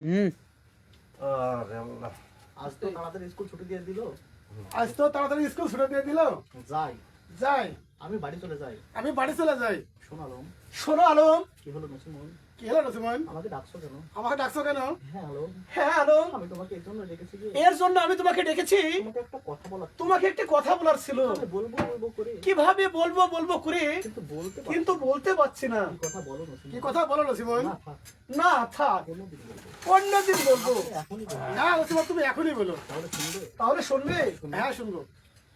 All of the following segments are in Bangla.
হুম। আরে আল্লাহ, আজ তো তাড়াতাড়ি স্কুল ছুটি দিয়ে দিল। আজ তো তাড়াতাড়ি স্কুল ছুটি দিয়ে দিল। যাই, যাই, আমি বাড়ি চলে যাই। আমি বাড়ি চলে যাই। শোনালাম, শোনো আলম, কি হলো নসিমন? কি হলো নসিমন? আমাকে ডাকছো কেন? আমাকে ডাকছো কেন? হ্যাঁ আলম, হ্যাঁ আলম, আমি তোমাকে এই জন্য ডেকেছি যে এর জন্য আমি তোমাকে ডেকেছি। তোমাকে একটা কথা বলার, তোমাকে একটা কথা বলার ছিল। আমি বলবো বলবো করে কিভাবে বলবো বলবো করে কিন্তু বলতে পারছি না। কি কথা বলো নসিমন? কি কথা বলো নসিমন? না থাক, না থাক, অন্যদিন বলবো। অন্যদিন বলবো। এখনই বলবো। না নসিমন, তুমি এখনই বলো। তাহলে শুনবে? তাহলে শুনবে? হ্যাঁ শুনবো।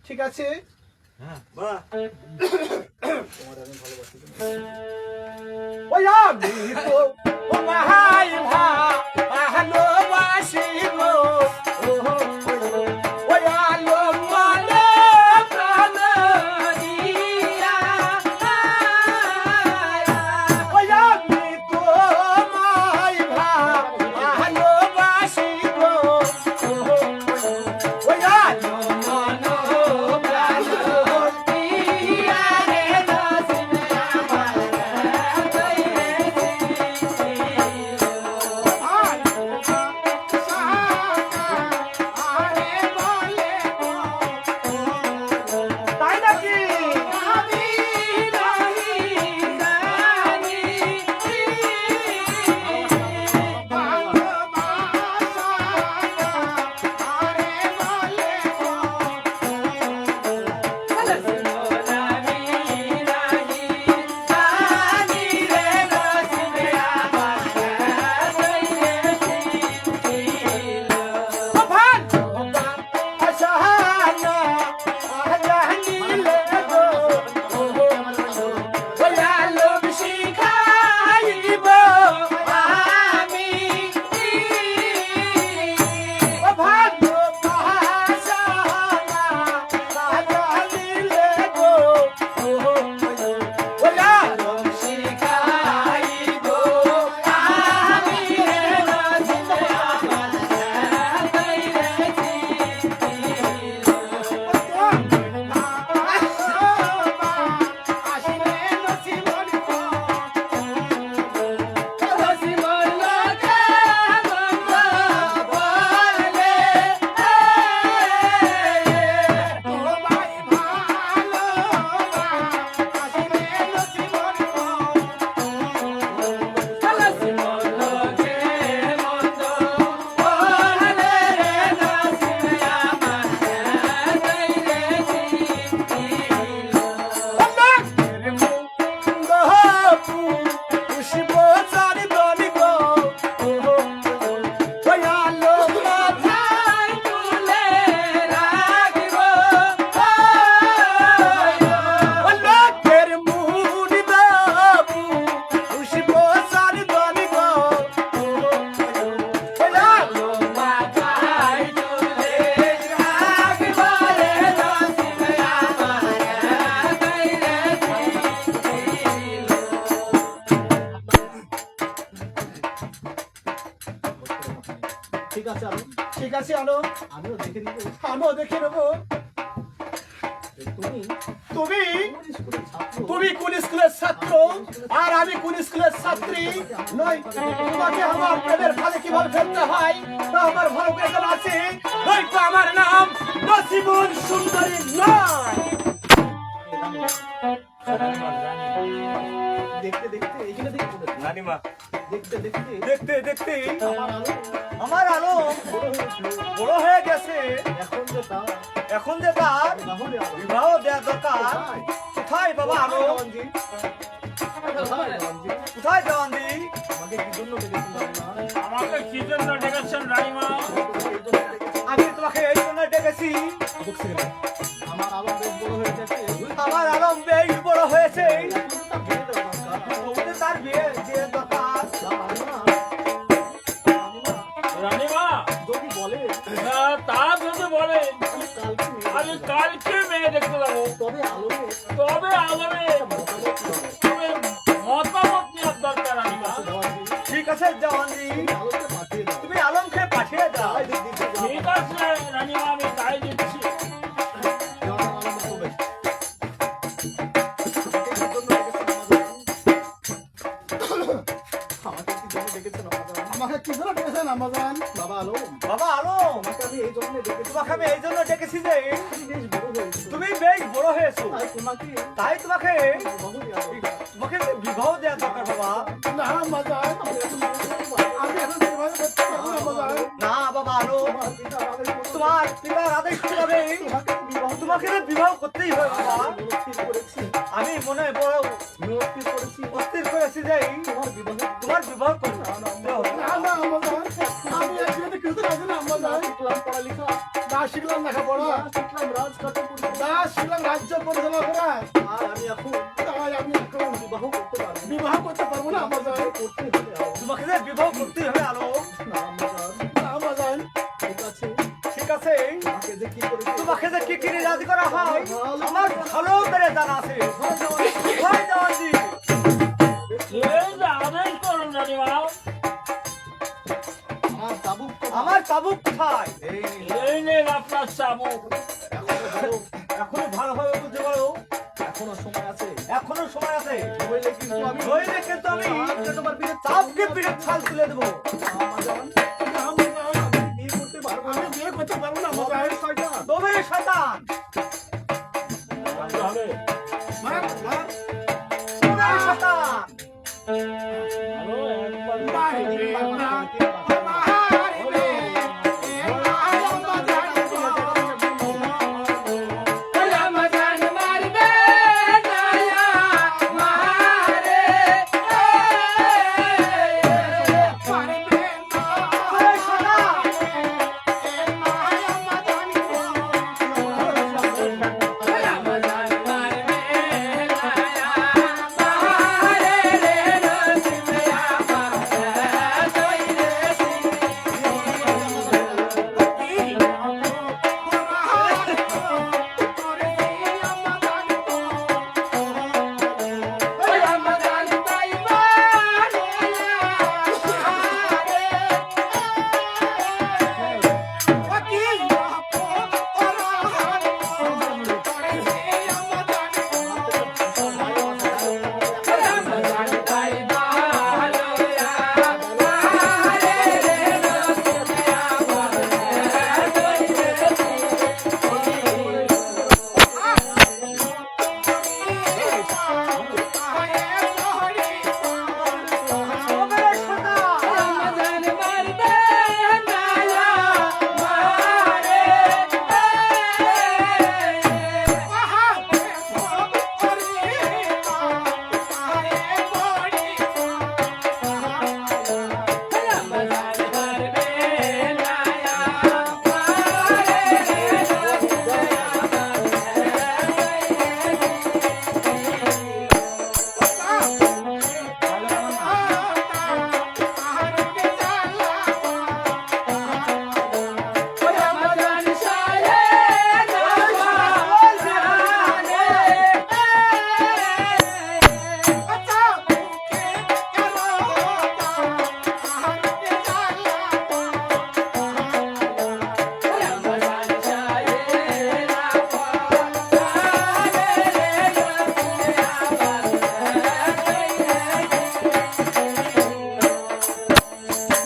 ঠিক আছে। বাহ, তোমার আমি ভালোবাসি। ওই আমি তো ও ভাই ভালোবাসি গো। ওই আলম মানে প্রাণ দিয়া। ওই আমি তো ভাই ভালোবাসি গো। ওই আলম মানে প্রাণ দিয়া রে নসিম আমার। তাই নাকি? আমি নাহি জানি ভালোবাসা আরে বলে ঠিক আছে আলম, ঠিক আছে আলো, আমিও দেখে নিব আমিও দেখে নেবো। যে তুমি তুমি কোন স্কুলের ছাত্র। তুমি কোন স্কুলের ছাত্র আর আমি কোন স্কুলের ছাত্রী নয়। তোমাকে আমার প্রেমের ফাঁদে কিভাবে ফেলতে হয় তা আমার ভালো করে জানা আছে। নয়তো আমার নাম নসিমুল সুন্দরী নয়। দেখতে দেখতে এখানে দেখে পড়েছে। রানীমা, দেখতে দেখতে দেখতে দেখতে আমার আলো আমার আলো বড় হয়েছিল। বড় হয়ে গেছে। এখন যে তার এখন যে তার বিবাহ দেওয়া দরকার। বিবাহ দেওয়া দরকার। কোথায় বাবা আলো? জওয়ানজি, কোথায় জওয়ানজি? কোথায় জওয়ানদি? আমাকে কি জন্য ডেকেছিলেন না? আমাকে কি জন্য ডেকেছেন রানীমা? আমি তোমাকে এই জন্য ডেকেছি। আমার আলো বেশ বড় হয়ে গেছে। আমার আলম বেশ বড় হয়েছে। এখন তো তার বিয়ে দেওয়া দরকার। তবুতে তার বিয়ে যে দরকার। রানীমা, যদি বলে তা যদি বলেন আমি আমি কালকে মেয়ে দেখতে যাবো, তবে আলোকে তবে আলোরে মতামত কি হবে? তবে মতামত নেওয়ার দরকার রানীমা। জওয়ানজি, ঠিক আছে জওয়ানজি, আলোকে পাঠিয়ে দাও। তুমি আলমকে পাঠিয়ে দাও। তাই দিক দিক যাও। ঠিক আছে রানীমা, আমি তাই দিচ্ছি। জওয়ান আলম হবে। আমাকে কি জন্য ডেকেছেন আমাদের? আমাকে কি জন্য ডেকেছেন? আম্মাজান। বাবা আলো বাবা আলো, তোমাকে আমি এই জন্য ডেকেছি তোমাকে আমি এই জন্য ডেকেছি যে তুমি বেশ বড় হয়েছো তুমি বেশ বড় হয়েছো, তাই তোমাকে তাই তোমাকে বিবাহ দেওয়া দরকার। তোমাকে বিবাহ দেওয়া দরকার বাবা। না আম্মাজান, আমি এখন বিবাহ করতে পারবো না আম্মাজান। না বাবা আলো, তোমার পিতার আদেশ মতো তোমার পিতার আদেশ হবে, তোমাকে তো বিবাহ করতেই হবে বাবা। স্থির করেছি আমি মনে বড় স্থির করেছি অস্থির করেছি যে তোমার বিবাহ তোমার বিবাহ করতে হবে। না না আম্মাজান, আমি এক বিয়েতে কিছু রাজি না আম্মাজান। শিখলাম পড়ালেখা না শিখলাম লেখাপড়া, শিখলাম রাজকার্য করতে না শিখলাম রাজ্য পরিচালনা করা, আর আমি এখন তাই আমি এখন বিবাহ করতে পারবো না। বিবাহ করতে পারবো না আম্মাজান। করতে হবে আলো। তোমাকে যে বিবাহ করতেই হবে আলো। না আমাদের না আম্মাজান, ঠিক আছে ঠিক আছে, তোমাকে যে কি করে তোমাকে যে কি কিনে রাজি করা হয় আমার ভালো করে জানা আছে। হয় দেওয়ানজি। এই যে আদেশ করুন রানীমা, আমার চাবুক তো আমার চাবুক কোথায়? এই এই নেন আপনার চাবুক। এখনো ভালো হবে বুঝতে পারো, এখনো সময় আছে এখনো সময় আছে। নইলে কিন্তু আমি নইলে কিন্তু আমি তোমার পিঠে চাপকে পিঠে ছাল তুলে দেবো। আমাজন না আম্মাজান, বিয়ে করতে পারবো না। আমি বিয়ে করতে পারবো না আম্মাজান। শয়তান তবে শয়তান, হবে। মা, মা, তবে শয়তান। আরো একবার মারিবে না, মারিবে, এ না আম্মাজান গো। আম্মাজান মারিবে না, মারে, মারিবে না, তবে শয়তান। এ না আম্মাজান গো। আম্মাজান মারিবে না, মারে রে নসিবে আমার দইরে তবে শয়তান।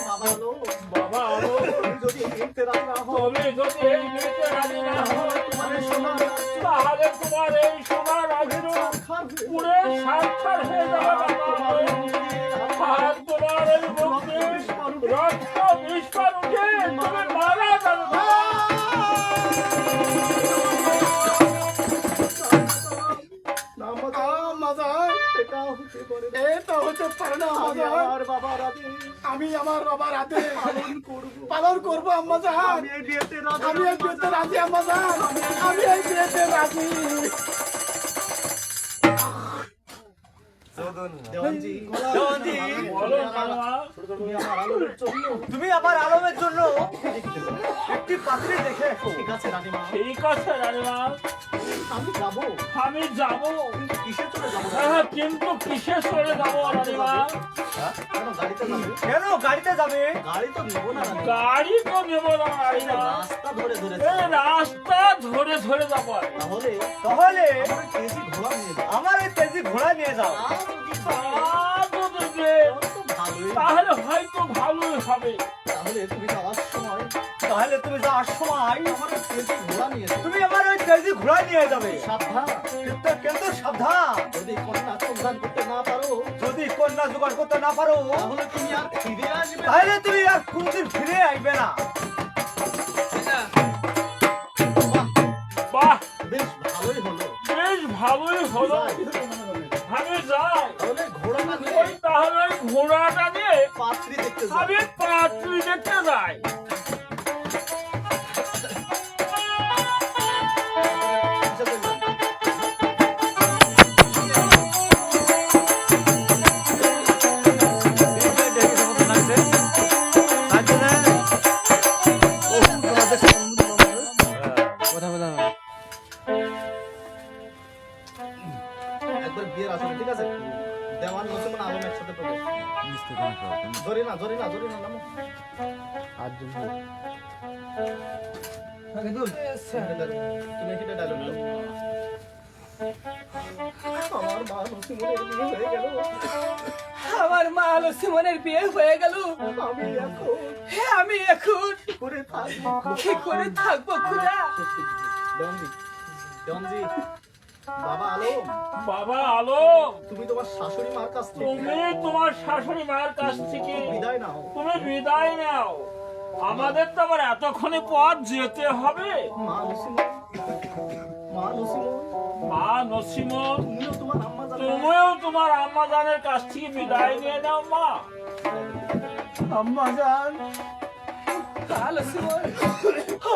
বাবা আলো বাবা আরো তুমি যদি কিনতে রাজি না হও তুমি যদি এই বিয়েতে রাজি না হও, মানে সোনা তাহলে তোমার এই সোনার রাজ্য পুরে সাক্ষাৎ হয়ে যাবে বাবা। আর তোমার এই বত্রিশ রক্ত বিস্ফোরণ উঠে তুমি মারা যাবে। আম্মাজান, এটা হতে পারে না। এটা হতে পারে না আমি আম্মাজান। আমার বাবার আদেশ আমি আমার বাবার হাতে পালন করব। পালন করবো আম্মাজান। আমি এই বিয়েতে রাজি আমি এই বিয়েতে রাজি আম্মাজান, আমি এই বিয়েতে রাজি। দেওয়ানজি দেওয়ানজি, বলো রানীমা, তুমি আমার আলোর জন্য তুমি আমার আলমের জন্য একটি পাত্রী দেখে এসো। ঠিক আছে রানীমা ঠিক আছে রানীমা, আমি যাবো আমি যাবো। কিন্তু কিসে চলে যাবো হ্যাঁ, কিন্তু কিসে চলে যাবো রানীমা? কেন গাড়িতে যাবে কেন গাড়িতে যাবে? গাড়ি তো নেবো না রানীমা। গাড়ি তো নেবো না রানীমা, রাস্তা ধরে ধরে এই রাস্তা ধরে ধরে যাবো। তাহলে তাহলে আমার কেজি ঘোড়া নিয়ে যাও আমার এই তেজি ঘোড়া নিয়ে যাও। তা যদি তা যদি যে, তো ভালোই তাহলে হয়তো ভালোই হবে। তাহলে তুমি যাওয়ার সময় তাহলে তুমি যাওয়ার সময় আমার তেজি ঘোড়া নিয়ে যাবে। তুমি আমার ওই তেজি ঘোড়া নিয়ে যাবে। সাবধান, কিন্তু সাবধান, যদি কন্যা সন্ধান করতে না পারো যদি কন্যা জোগাড় করতে না পারো তাহলে তুমি আর ফিরে আসবে না। তাহলে তুমি আর কোনদিন ফিরে আসবে না। বাহ, বেশ ভালোই হলো। বেশ ভালোই হলো। আমি যাই। তাহলে ঘোড়াটা নিয়ে তাহলে ওই ঘোড়াটা নিয়ে পাত্রী দেখতে যাও। আমি পাত্রী দেখতে যাই। কিসে চললাম? একবার বিয়ের আসলে ঠিক আছে দেওয়ান নসিমন আলম একসাথে প্রবেশ জরি না নামো তুমি কি ডায়লগ আমার মা নসিমনের বিয়ে হয়ে গেল আমার মা লক্ষ্মণের বিয়ে হয়ে গেল। আমি এখন আমি এখন করে থাকবো কি করে থাকবো খুদা? ডনজি বাবা আলম বাবা আলম, তুমি তোমার শাশুড়ি মার কাছ থেকে তুমি তোমার শাশুড়ি মায়ের কাছ থেকে বিদায় নাও। তুমি বিদায় নাও। আমাদের তো আবার এতক্ষণে পথ যেতে হবে। মা নসিমন মা নসিমন মা নসিমন, তুমিও তোমার আম্মা জানো তুমিও তোমার আম্মা জানের কাছ থেকে বিদায় নিয়ে নাও। মা, আম্মা জান, লক্ষ্মণ,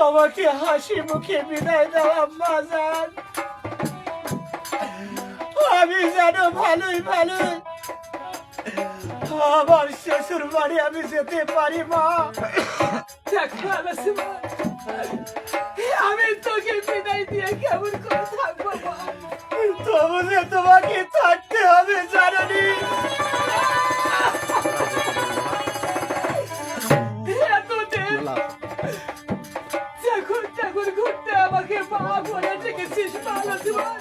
আমাকে হাসি মুখে বিদায় দাও আম্মা জান। আমি যেন ভালোই আমার শ্বশুর বাড়ি আমি যেতে পারি মা। দেখো লক্ষ্মণ, আমি তোকে বিদায় দিয়ে কেমন করে থাকবো মা? তবু যে তোমাকে থাকতে হবে জাননি। এতদিন যখন ঘুরতে আমাকে মা বলে ডেকেছিস মা লক্ষ্মণ,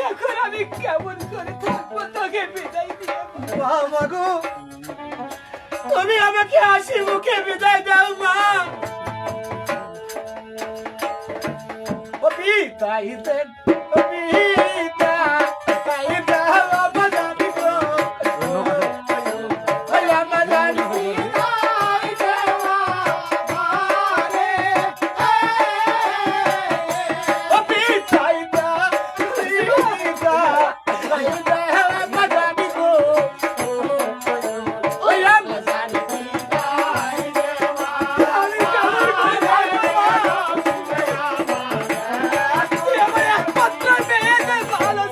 এখন আমি কেমন করে থাকবো তোকে বিদায় দিয়ে? মা গো, তুমি আমাকে হাসি মুখে বিদায় দাও মা। ও পিতা ইতেন, ও পিতা ইতা বাবা জানি গো, ওই আমার জানি পিতা ইতা বাবারে, ও পিতা ইতা বাবা জানি গো, ওই আমার জানি পিতা ইতা বাবারে। আমার একমাত্র মেয়ে যে ভালো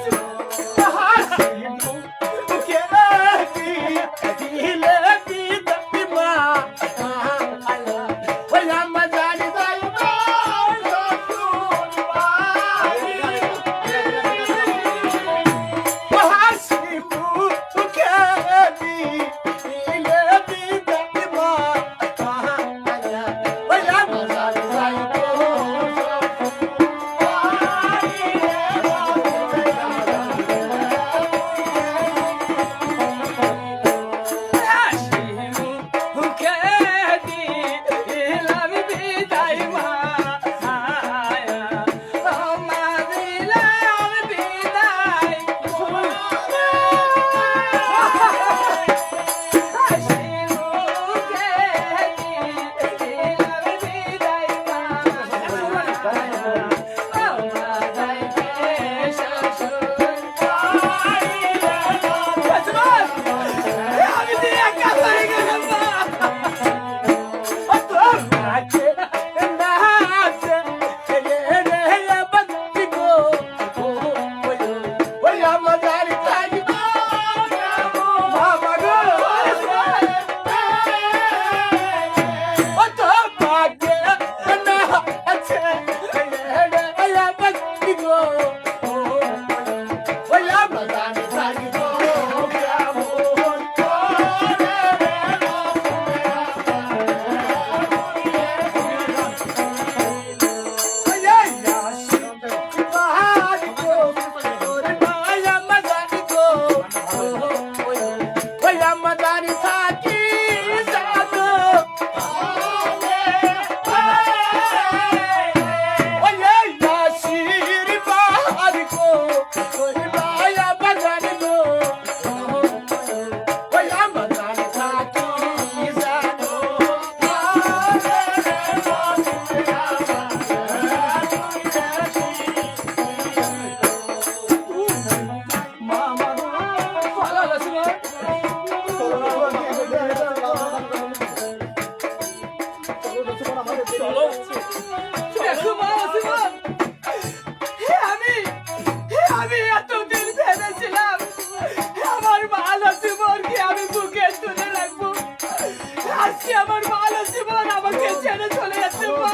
আজকে আমার ভালো জীবন আমাকে ছেড়ে চলে যাচ্ছে মা।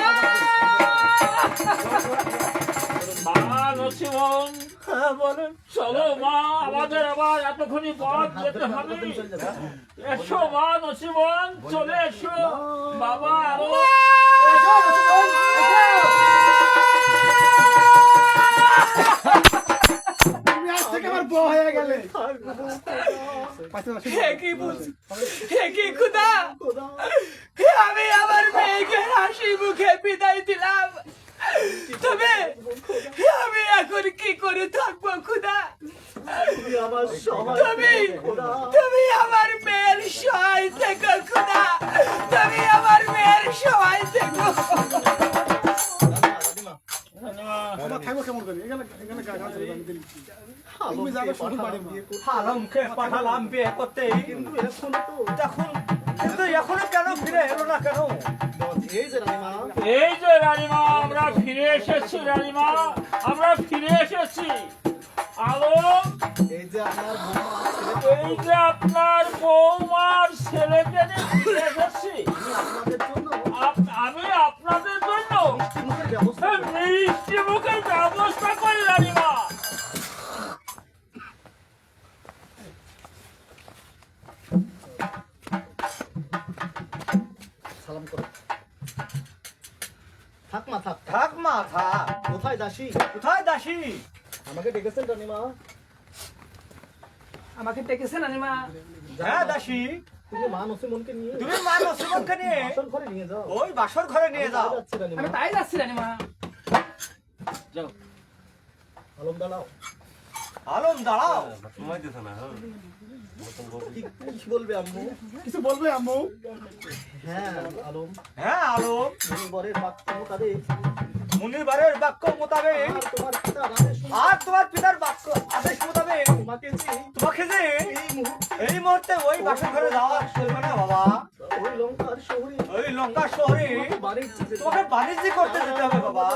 মা নসিমন, হ্যাঁ বলেন। চলো মা, আমাদের আবার এতক্ষণই পথ যেতে হবে। এসো মা নসিমন, চলে এসো বাবা। আরো এসো, নসিমন, তুমি আজ থেকে আমার বউ হয়ে গেলে হে কি বুঝ, হে কি খুদা, আমি আমার মেয়েকে হাসি মুখে বিদায় দিলাম, তবে আমি এখন কি করে থাকবো খুদা? তুমি আমার মেয়ের সহায় থেকো খুদা, তুমি আমার মেয়ের সহায় থেকো। আমরা থাকবো কেমন করে? এখানে এখানে আমি দিলি। তুমি যাবে শ্বশুর বাড়ি মা। আলমকে পাঠালাম বিয়ে করতে, কিন্তু এখনো কেন ফিরে এলো না কেন? এই যে রানীমা, আমরা ফিরে এসেছি রানীমা, আমরা ফিরে এসেছি। আলম, এই যে আপনার বৌমার ছেলেকে নিয়ে ফিরে এসেছি। আমি আপনাদের জন্য মিষ্টি মুখের ব্যবস্থা করি রানীমা। সালাম করো। থাক মা থাক। থাক মা থাক। কোথায় দাসী? কোথায় দাসী? আমাকে ডেকেছেন রানীমা? আমাকে ডেকেছেন রানীমা? হ্যাঁ দাসী, তুমি মা নসিমনকে নিয়ে তুমি মা নসিমনকে নিয়ে বাসর ঘরে নিয়ে যাও। ওই বাসর ঘরে নিয়ে যাও। যাচ্ছি রানীমা। আমি তাই যাচ্ছি রানীমা। যাও। আলম দাঁড়াও। আলম দাঁড়াও। সময় দিতে না, হ্যাঁ। কি বলবে আম্মু? কিছু বলবে আম্মু? হ্যাঁ আলম, হ্যাঁ আলম, বরের বাক্য মোতাবেক মুনিবারের বাক্য মোতাবেক আর তোমার পিতার আদেশ আর তোমার পিতার বাক্য আদেশ মোতাবেক তোমাকে যে তোমাকে যে এই মুহূর্তে এই মুহূর্তে ওই বাসর ঘরে যাওয়া চলবে না বাবা। ওই লঙ্কার শহরে ওই লঙ্কা শহরে বাণিজ্য যেতে তোমাকে বাণিজ্য করতে যেতে হবে বাবা।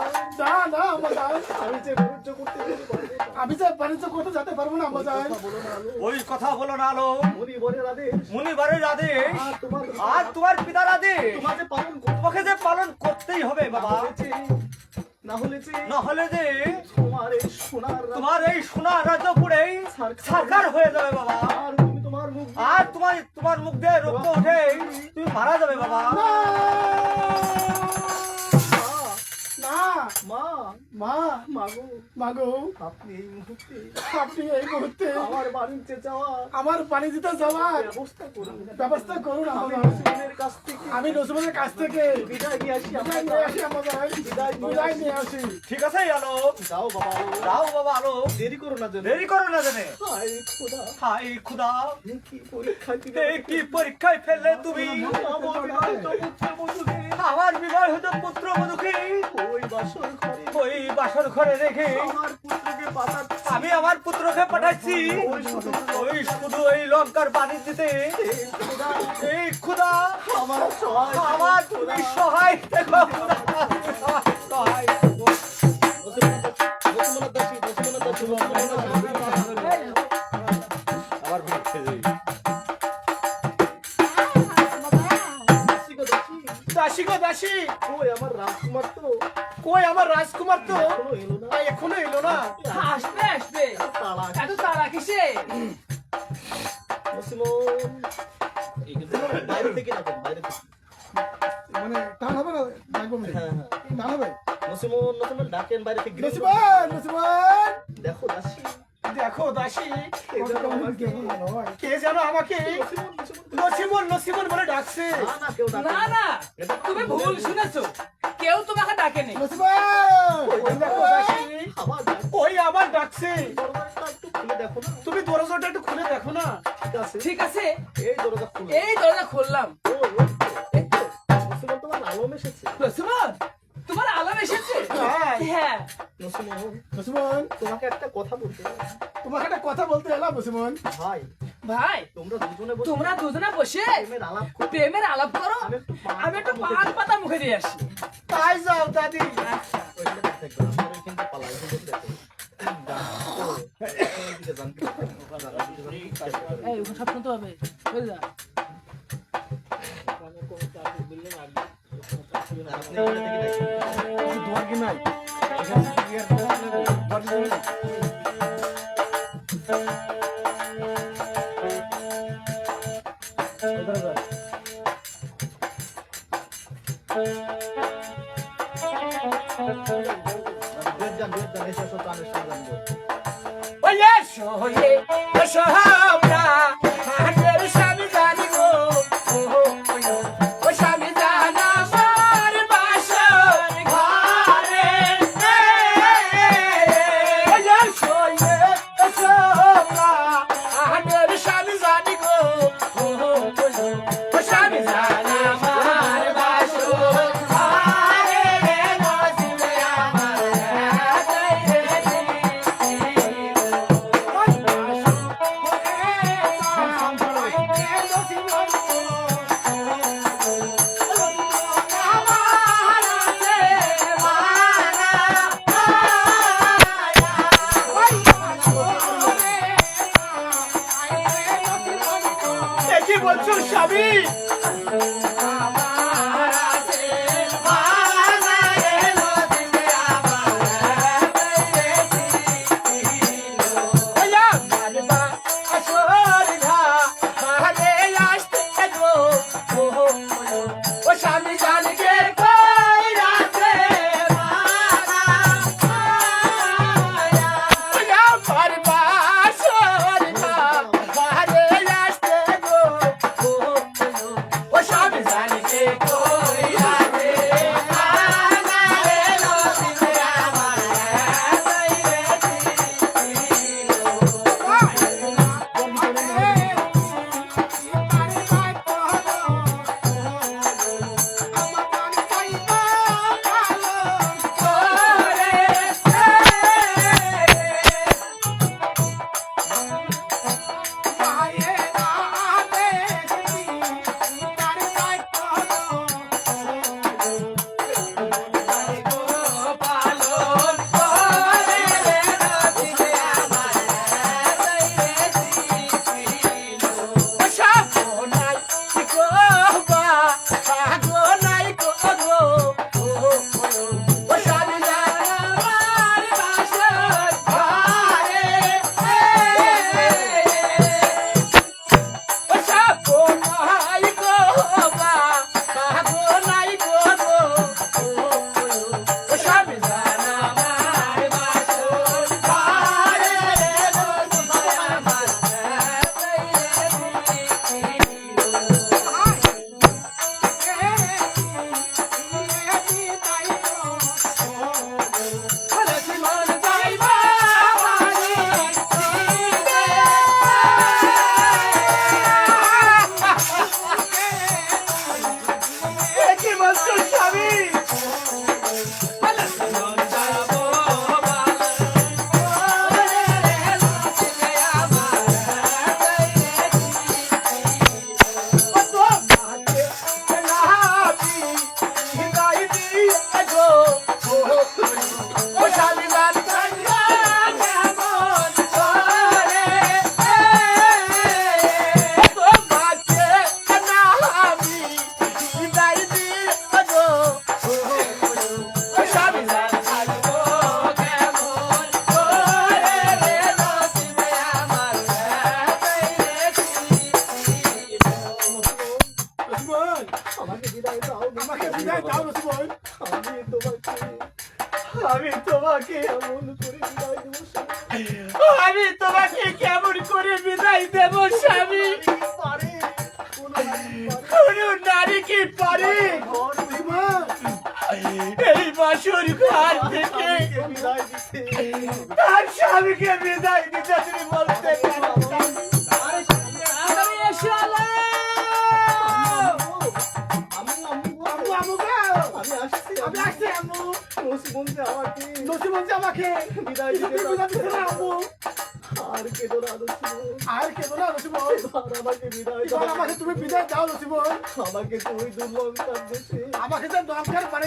না না আমার যাই। আমি যে বাণিজ্য করতে যেতে পারবো না। আমি যে বাণিজ্য করতে যেতে পারবো না আমার যাই। কথা বলো না আলম। ওই কথা বলো না আলম, মুনি বরের আদেশ মুনিবারের আদেশ আর তোমার আর তোমার পিতার আদেশ তোমাকে পালন করতে তোমাকে যে পালন করতেই হবে বাবা। না হলে যে নহলে যে তোমার এই সোনার তোমার এই সোনা রাজ্যপুরেই সাকার হয়ে যাবে বাবা। আর তুমি তোমার মুখ আর তোমার মুখ দিয়ে রক্ত ওঠে, তুমি মারা যাবে বাবা। না মা মা মাগো মাগো, আপনি এই মুহূর্তে আপনি এই মুহূর্তে আমার বাড়িতে যাওয়া আমার পানি দিতে যাওয়ার ব্যবস্থা করুন। ব্যবস্থা করুন আমি আমার। নসিমনের কাছ থেকে আমি নসিমনের কাছ থেকে বিদায় নিয়ে আসি। বিদায় নিয়ে আসি আমার যাই। বিদায় নিয়ে আসি। ঠিক আছে আলোক, যাও বাবা আলো। যাও বাবা আলোক, দেরি করো না যেন। দেরি করো না জানে। হায় খোদা, হাই খুদা, এ কি পরীক্ষা দিলে এই কি পরীক্ষায় ফেললে তুমি? আমার বিবাহিত পুত্র বধূকে আমার বিবাহিত পুত্র বধূকে ওই বাসর ঘরে ওই বাসর ঘরে রেখে আমার পুত্রকে পাঠাচ্ছি। আমি আমার পুত্রকে পাঠাচ্ছি ওই শুধু এই লঙ্কার বাণী দিতে। খোদা, এই খুদা, আমার সহায় আমার তুমি সহায় থেকো খুদা, সহায় থেকো। নসিমনের দাসী, নসিমনের দাসী, নসিমনের দাসী। আবার ভিড়ছে যে। দাসী গো দাসী। দাসী গো দাসী, ওই আমার রাজকুমার তো কই আমার রাজকুমার তো এখনো এলো না। এখনো এলো না। আসবে আসবে, তালা এত তাড়া কিসে? নসিমন বাইরে থেকে ডাকেন, বাইরে থেকে। মানে টান হবে না ডাকবো আমি। হ্যাঁ হ্যাঁ টান হবে। নসিমন নসিমন ডাকেন বাইরে থেকে। নসিমন নসিমন, দেখো দাসী, দেখো দাসী, কে যেন আমাকে কে যেন আমাকে নসিমন, নসিমন। নসিমন নসিমন বলে ডাকছে। না না কেউ ডাকে না না, তুমি ভুল শুনেছো, কেউ তোমাকে ডাকেনি। নসিমন, ওই দেখো দাসী, আবার ডাক। ওই আবার ডাকছে। দরজাটা একটু খুলে দেখো না। তুমি দরজাটা একটু খুলে দেখো না। ঠিক আছে, ঠিক আছে, এই দরজা খুলে। এই দরজা খুললাম। ও, এই তো। নসিমন তোমার আলম এসেছে। নসিমন, তোমার আলাম এসেছে? হ্যাঁ। হ্যাঁ, নসিমন নসিমন, তোমাকে একটা কথা বলতে হবে। তোমাকে একটা কথা বলতে এলাম নসিমন। ভাই ভাই তোমরা দুজনে বসে তোমরা দুজনে বসে প্রেমের আলাপ করো। প্রেমের আলাপ করো, আমি একটু পান পাতা মুখে দিয়ে আসি। তাই যাও দাদি। ওইখানে থাকবে, আমার ওইখানটা পালাই, ওইখানে দেখো। এইদিকে যান। এই ওখানে সব শুনতে হবে, বুঝলা? আপনি এখানে থেকে দেখেন। দোয়ার কি নাই এখানে বিয়ার দোয়ার দিবেন দুয়ের যান এসে সব তানের সাথে জানবো। ওই এসো এসো আমরা হাতের স্বামী জানি গো ও স্বামী জানা আমার বাসর ঘরে ওই এসো আমরা হাতের স্বামী জানি গো ও স্বামী জানা আমার বাসর ঘরে নসিবে কি বলছো স্বামী স্বামী জানকে কই রাতে আমার বাসর ঘরে আসতে গো ও স্বামী জানকে কই রাতে আমাকে বিদায় দাও, আমাকে বিদায় দাও নসিবন আমি তোমাকে এমন করে বিদায় দেবো স্বামী। আমি তোমাকে কেমন করে বিদায় দেব স্বামী পারে কোন নারী কি পারে ঘর বিমান এই বাসর ঘর থেকে বিদায় দিতে তার স্বামীকে বিদায় দিতে তুমি বলতে পারো আরে শালা আমি আসছি আম্মু নসিবন যে আমাকে বিদায় দিতে বিদায় আম্মু আর কেঁদো না নসিবন আমাকে বিদায় দাও। আমাকে তুমি বিদায় দাও নসিবন আমাকে তুই দুর্লঙ্কার দেশে আমাকে তো দরকার পারে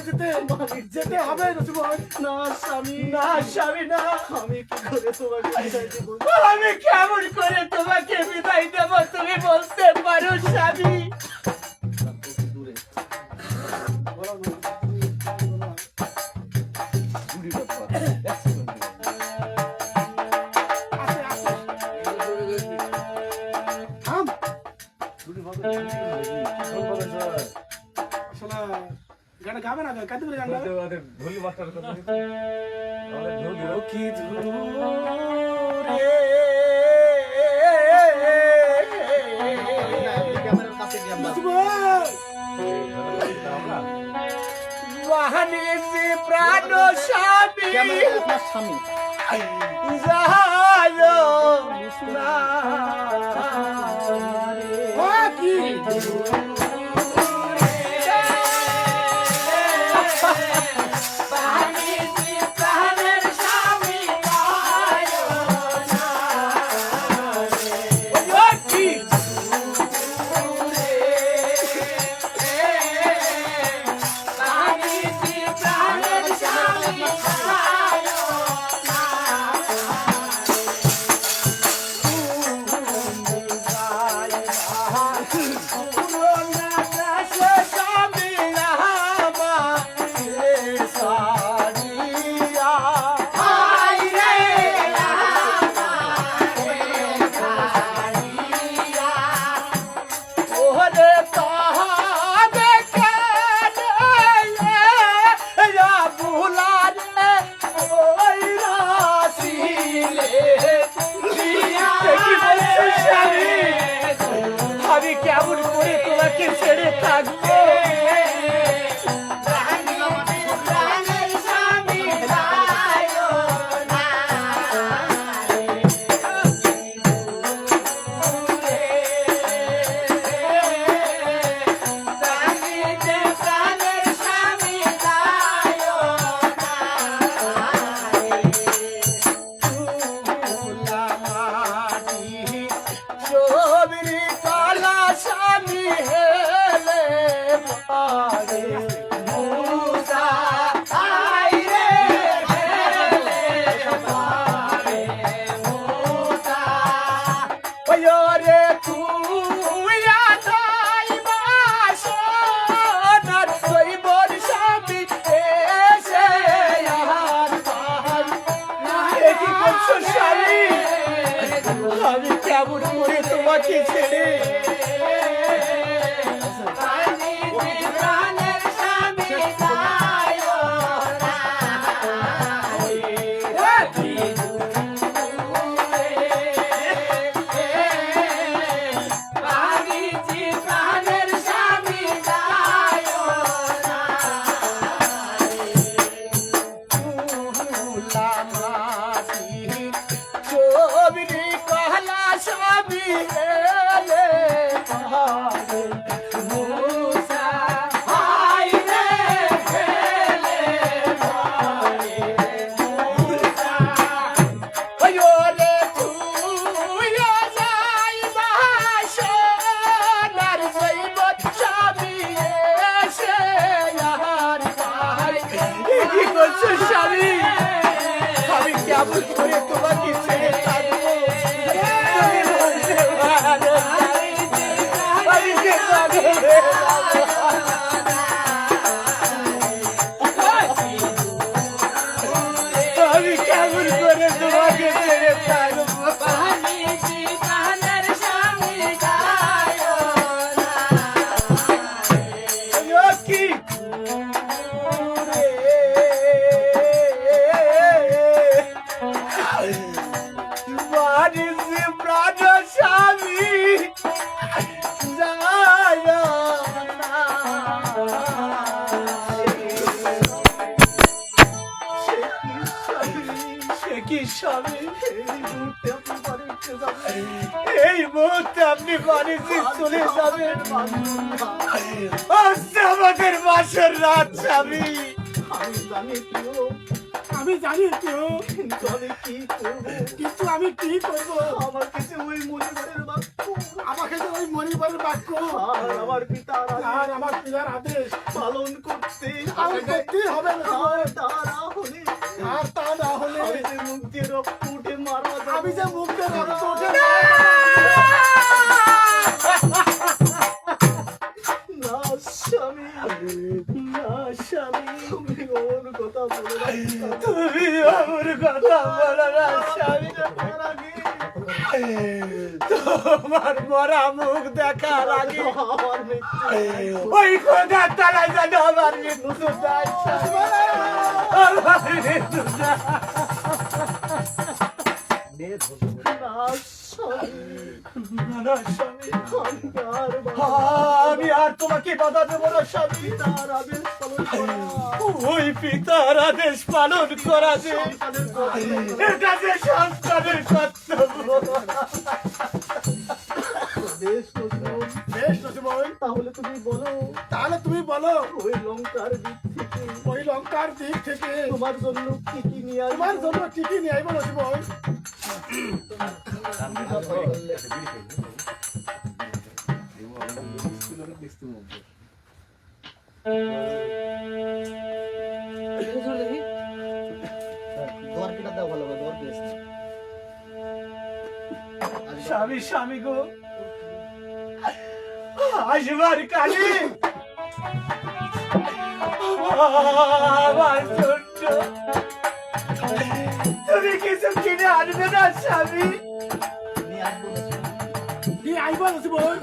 যেতে হবে নসিবন না স্বামী না স্বামী না আমি কি করে তোমাকে বিদায় দেবো আমি কেমন করে তোমাকে বিদায় দেব তুমি বলতে পারো স্বামী দূরে গানটা গাবে না কাঁদতে পারে গানটা আমাদের ঢুলি মাস্টার কথা আমাদের ঢুলি কি দূরে ক্যামেরার কাছে গিয়ে আমরা আমরা বাহানিসি প্রাণ স্বামী ক্যামেরা আপনার স্বামী যায়ো না ও কি আমি কেমন করে তোমাকে ছেড়ে থাকবো আমি কেমন করে তোমাকে ছেড়ে আমি কেমন করে তোমাকে ছেড়ে থাকবো আমি যে আমি কেমন করে তোমাকে ছেড়ে থাকবো কি বাড়িতে প্রাণ স্বামী যায় না সে কি স্বামী এই মুহূর্তে আপনি বাড়িতে চলে যাবেন আজকে আমাদের বাসের রাত স্বামী আমি জানি কেউ কিন্তু আমি কি করবো কিন্তু আমি কি করবো আমার কাছে ওই মনিবারের বাক্য আমাকে তো ওই মনিবারের বাক্য আর আমার পিতার আর আমার পিতার আদেশ পালন করতে পালন করতেই হবে না। আর তা না হলে আর তা না হলে আমি যে মুক্তি রক্ত উঠে মারা যাবো। আমি যে মুখে রক্ত ওঠে না স্বামী না স্বামী তুমি ওর কথা বলো না তুমি আমার কথা বলো না স্বামী তার আগে তোমার মরা মুখ দেখার আগে আমার মৃত্যু ওই খোদার তালা যেন আমার আমার নুসুর নাই স্বামী আমার নুসুর নাই। না স্বামী, আমি আর তোমাকে বাধা দেবো না স্বামী। ওই পিতার আদেশ পালন করা যে এটা যে সন্তানের কর্তব্য। বেশ নসিমন, তাহলে তুমি বলো তাহলে তুমি বলো ওই লঙ্কার দিক থেকে ওই লঙ্কার দিক থেকে তোমার জন্য কি কি নিয়ে আসবো? তোমার জন্য কি কি নিয়ে আইবো নসিমন? দর কিটা দাও ভালো দর বেশ স্বামী স্বামী গো, আসবার কালে আমার ছোট্ট তুমি কিছু কিনে আনবে না স্বামী? নিয়ে আসবো না। কি আইবো নসিমন?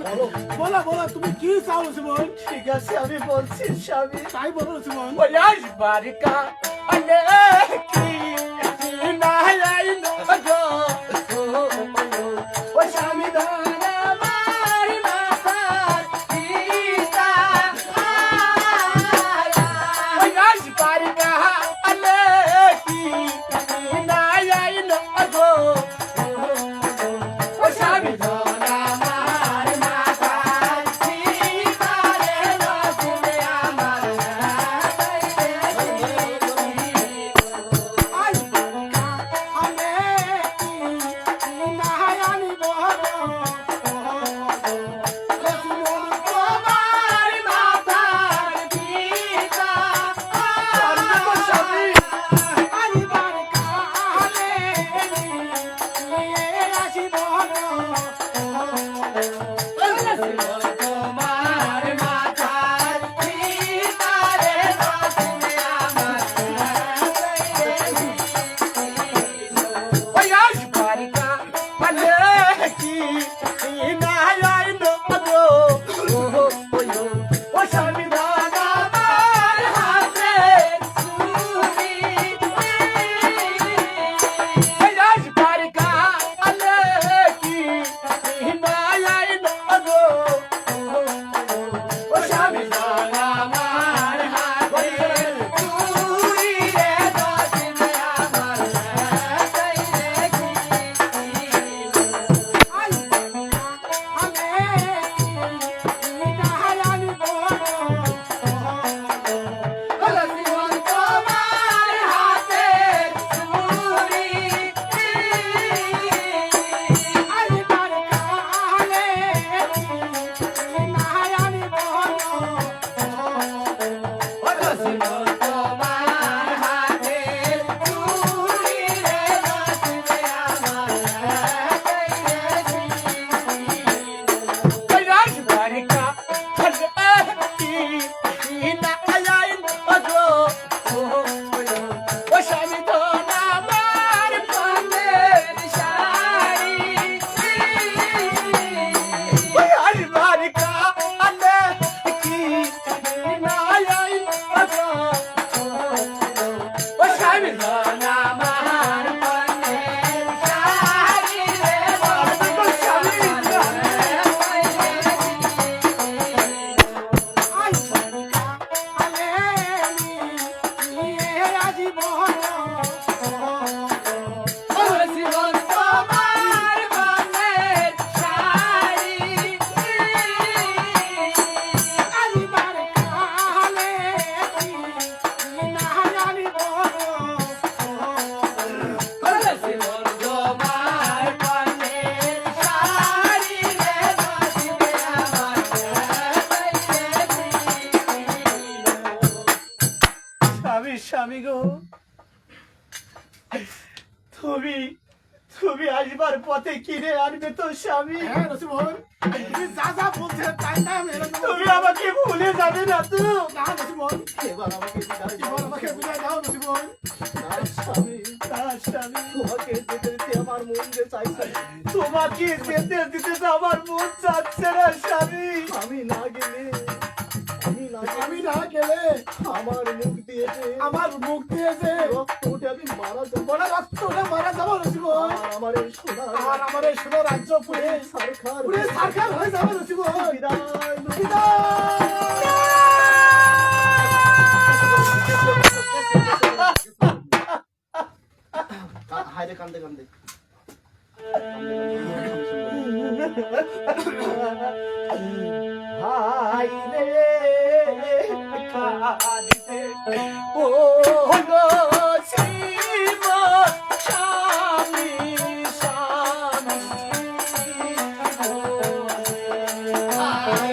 বলো বলো তুমি কি চাও নসিমন? ঠিক আছে আমি বলছি স্বামী। তাই বলো নসিমন। ওই আসবার কালে কি না আইলো গো, ও স্বামী ধন আমার মাথার পিতা। ওই আসবার কালে কি না আইলো গো, ও স্বামী ধন আমার মাথার পিতা রে নসিবে আমার স্বামী গো, তুমি তুমি আসবার পথে কিনে আনবে তো স্বামী? হ্যাঁ নসিমন, তুমি যা যা বলছে তাই তাই আমি এলাম। তুমি আমাকে ভুলে যাবে না তো? না নসিমন, এবার আমাকে বিদায় দাও। এবার আমাকে বিদায় দাও নসিমন। না, স্বামী, না স্বামী, তোমাকে যেতে দিতে আমার মন যে চাইছে, তোমাকে যেতে দিতে তো আমার মন চাচ্ছে না স্বামী। আমি না গেলে আমি না গেলে আমার মুখ দিয়েছে আমার মুখ দিয়েছে রক্ত উঠে আমি মারা যাবো বড় রক্ত উঠে মারা যাবো রসিকন। আর আমার এই সোনা আর আমার এই সোনার রাজ্য পুরে সরকার পুরে সরকার হয়ে যাবে রসিকন। বিদায় হায়রে কান্দে কান্দে হাই রে কাঁদিতে ও নসিমন স্বামী স্বামী হাই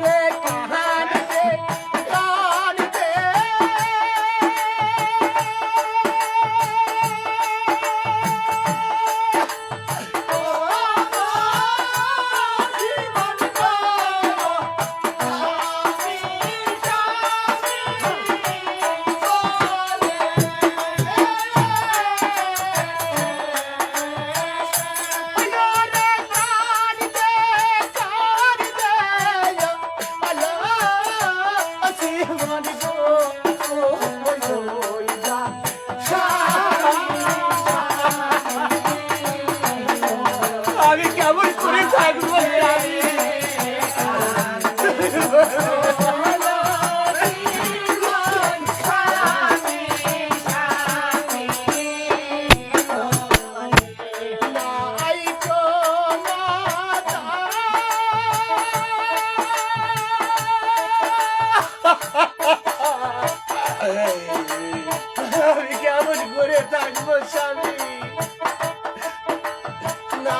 রে কাঁদিতে কাঁদিতে আমি কেমন করে থাকবো আমি আমি কেমন করে থাকবো স্বামী না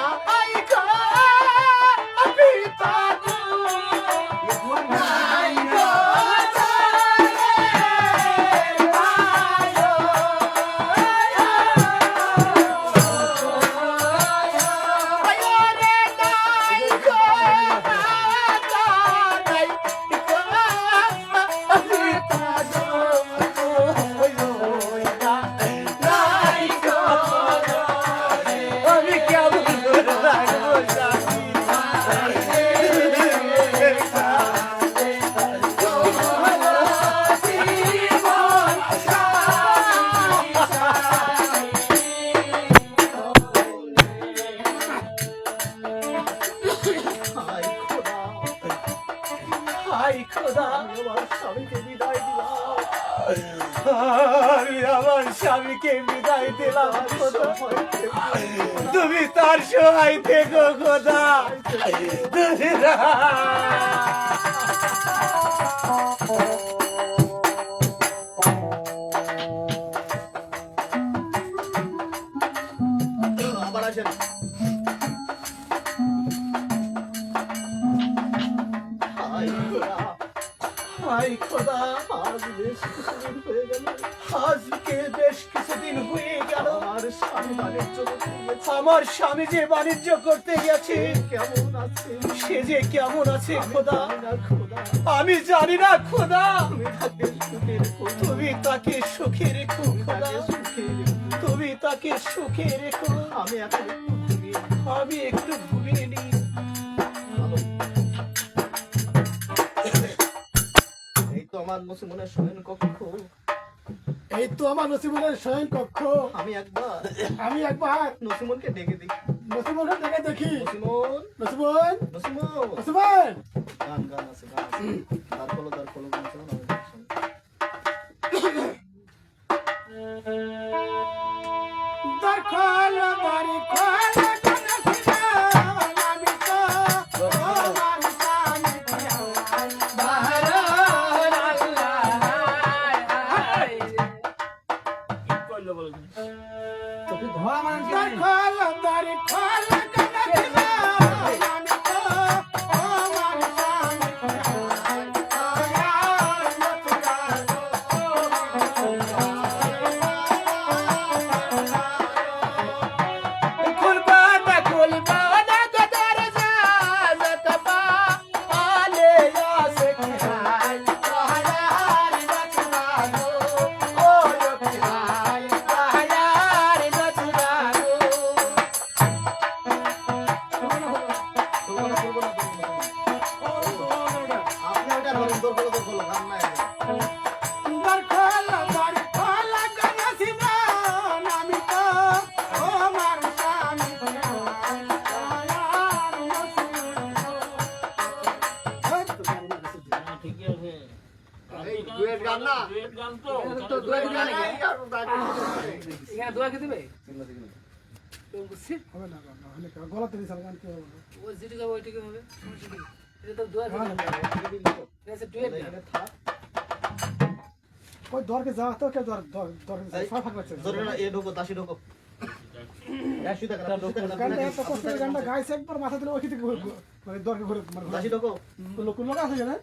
আমি কেমন করে থাকবো স্বামী হায় খোদা হাই খোদা আমার স্বামীকে বিদায় দিলাম আমি আমার স্বামীকে বিদায় দিলাম খোদা তুমি তার সহায় থেকো খোদা তুমি আবার আসেন হায় খোদা হাই খোদা আজ বেশ কিছুদিন হয়ে গেল আজকে বেশ কিছুদিন হয়ে গেল আমার স্বামী বাণিজ্য করতে গেছে আমার স্বামী যে বাণিজ্য করতে গেছে কেমন আছে সে যে কেমন আছে খোদা জানি না খোদা আমি জানি না খোদা তুমি তাকে সুখে রেখো তুমি তাকে সুখে রেখো খোদা তুমি তাকে সুখে রেখো তুমি তাকে সুখে রেখো আমি এখন একটু ঘুমিয়ে আমি একটু ঘুমিয়ে নিই ভালো এই তো আমার নসিমনের শয়ন কক্ষ এই তো আমার নসিমনের শয়ন কক্ষ। আমি একবার নসিমনকে ডেকে দিই নসিমনের দেখে দেখি। নসিমন নসিমন নসিমন নসিমন গান আছে তার ফলো গান শোনো দ্বার খোল বাড়ি খোল আমি তো তোমার স্বামী দ্বার খোল বাড়ি খোল আমি তো তোমার স্বামী যান তো তো দোয়া দিবে নাকি এখানে দোয়া কে দিবে তো বুঝছি হবে না না হলে গলাতে দিছাল গান কি হবে ও যেটুকু হবে ওইটুকু হবে সমস্যা কি? এটা তো দোয়া দিবে এটা হচ্ছে ডুয়েট না কই দরকে যা তো কে দরকে ফাঁক পাচ্ছে জোরে না এ ঢোকো দাসি ঢোকো দাসি দেখা গানটা এত কষ্ট করে গানটা গাইছে একবার মাথা দিলে ওই থেকে মানে দরকে ঘুরে মানে দাসি ঢোকো লোক আছে জানেন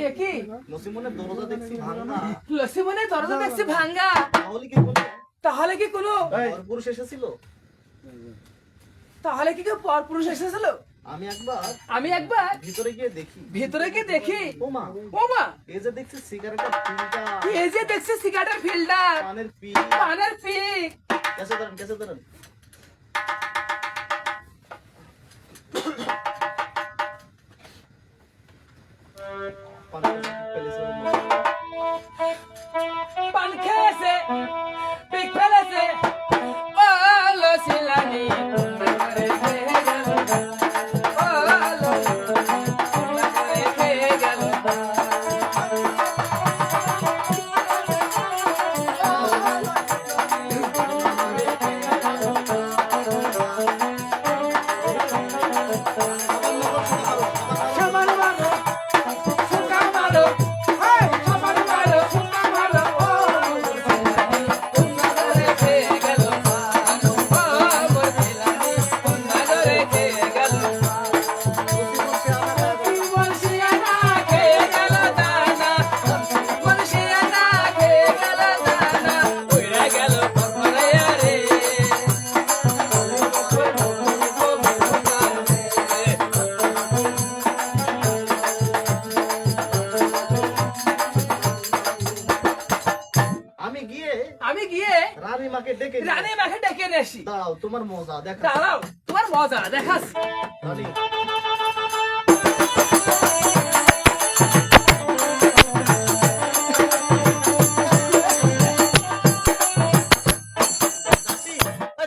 এ কি নসিমনের দরজা দেখছি ভাঙা লসিমনের দরজা দেখছি ভাঙা তাহলে কি কোনো তাহলে কি কোনো পুরুষ এসেছিল? তাহলে কি কেউ পরপুরুষ এসেছিল? আমি একবার ভিতরে গিয়ে দেখি ভেতরে কি দেখি ওমা ওমা এই যে দেখছি সিগারেটের পিনটা এই যে দেখছি সিগারেটের ফিল্টার পানের পিন পানের পিক কেসে ধরেন পান খেয়েছে পিক ফেলেছে ও লসিলানি আমি গিয়ে রানীমাকে ডেকে রানী মাকে ডেকে নেছি দাও তোমার মজা দেখা দাঁড়াও তোমার মজা দেখাচ্ছি রানী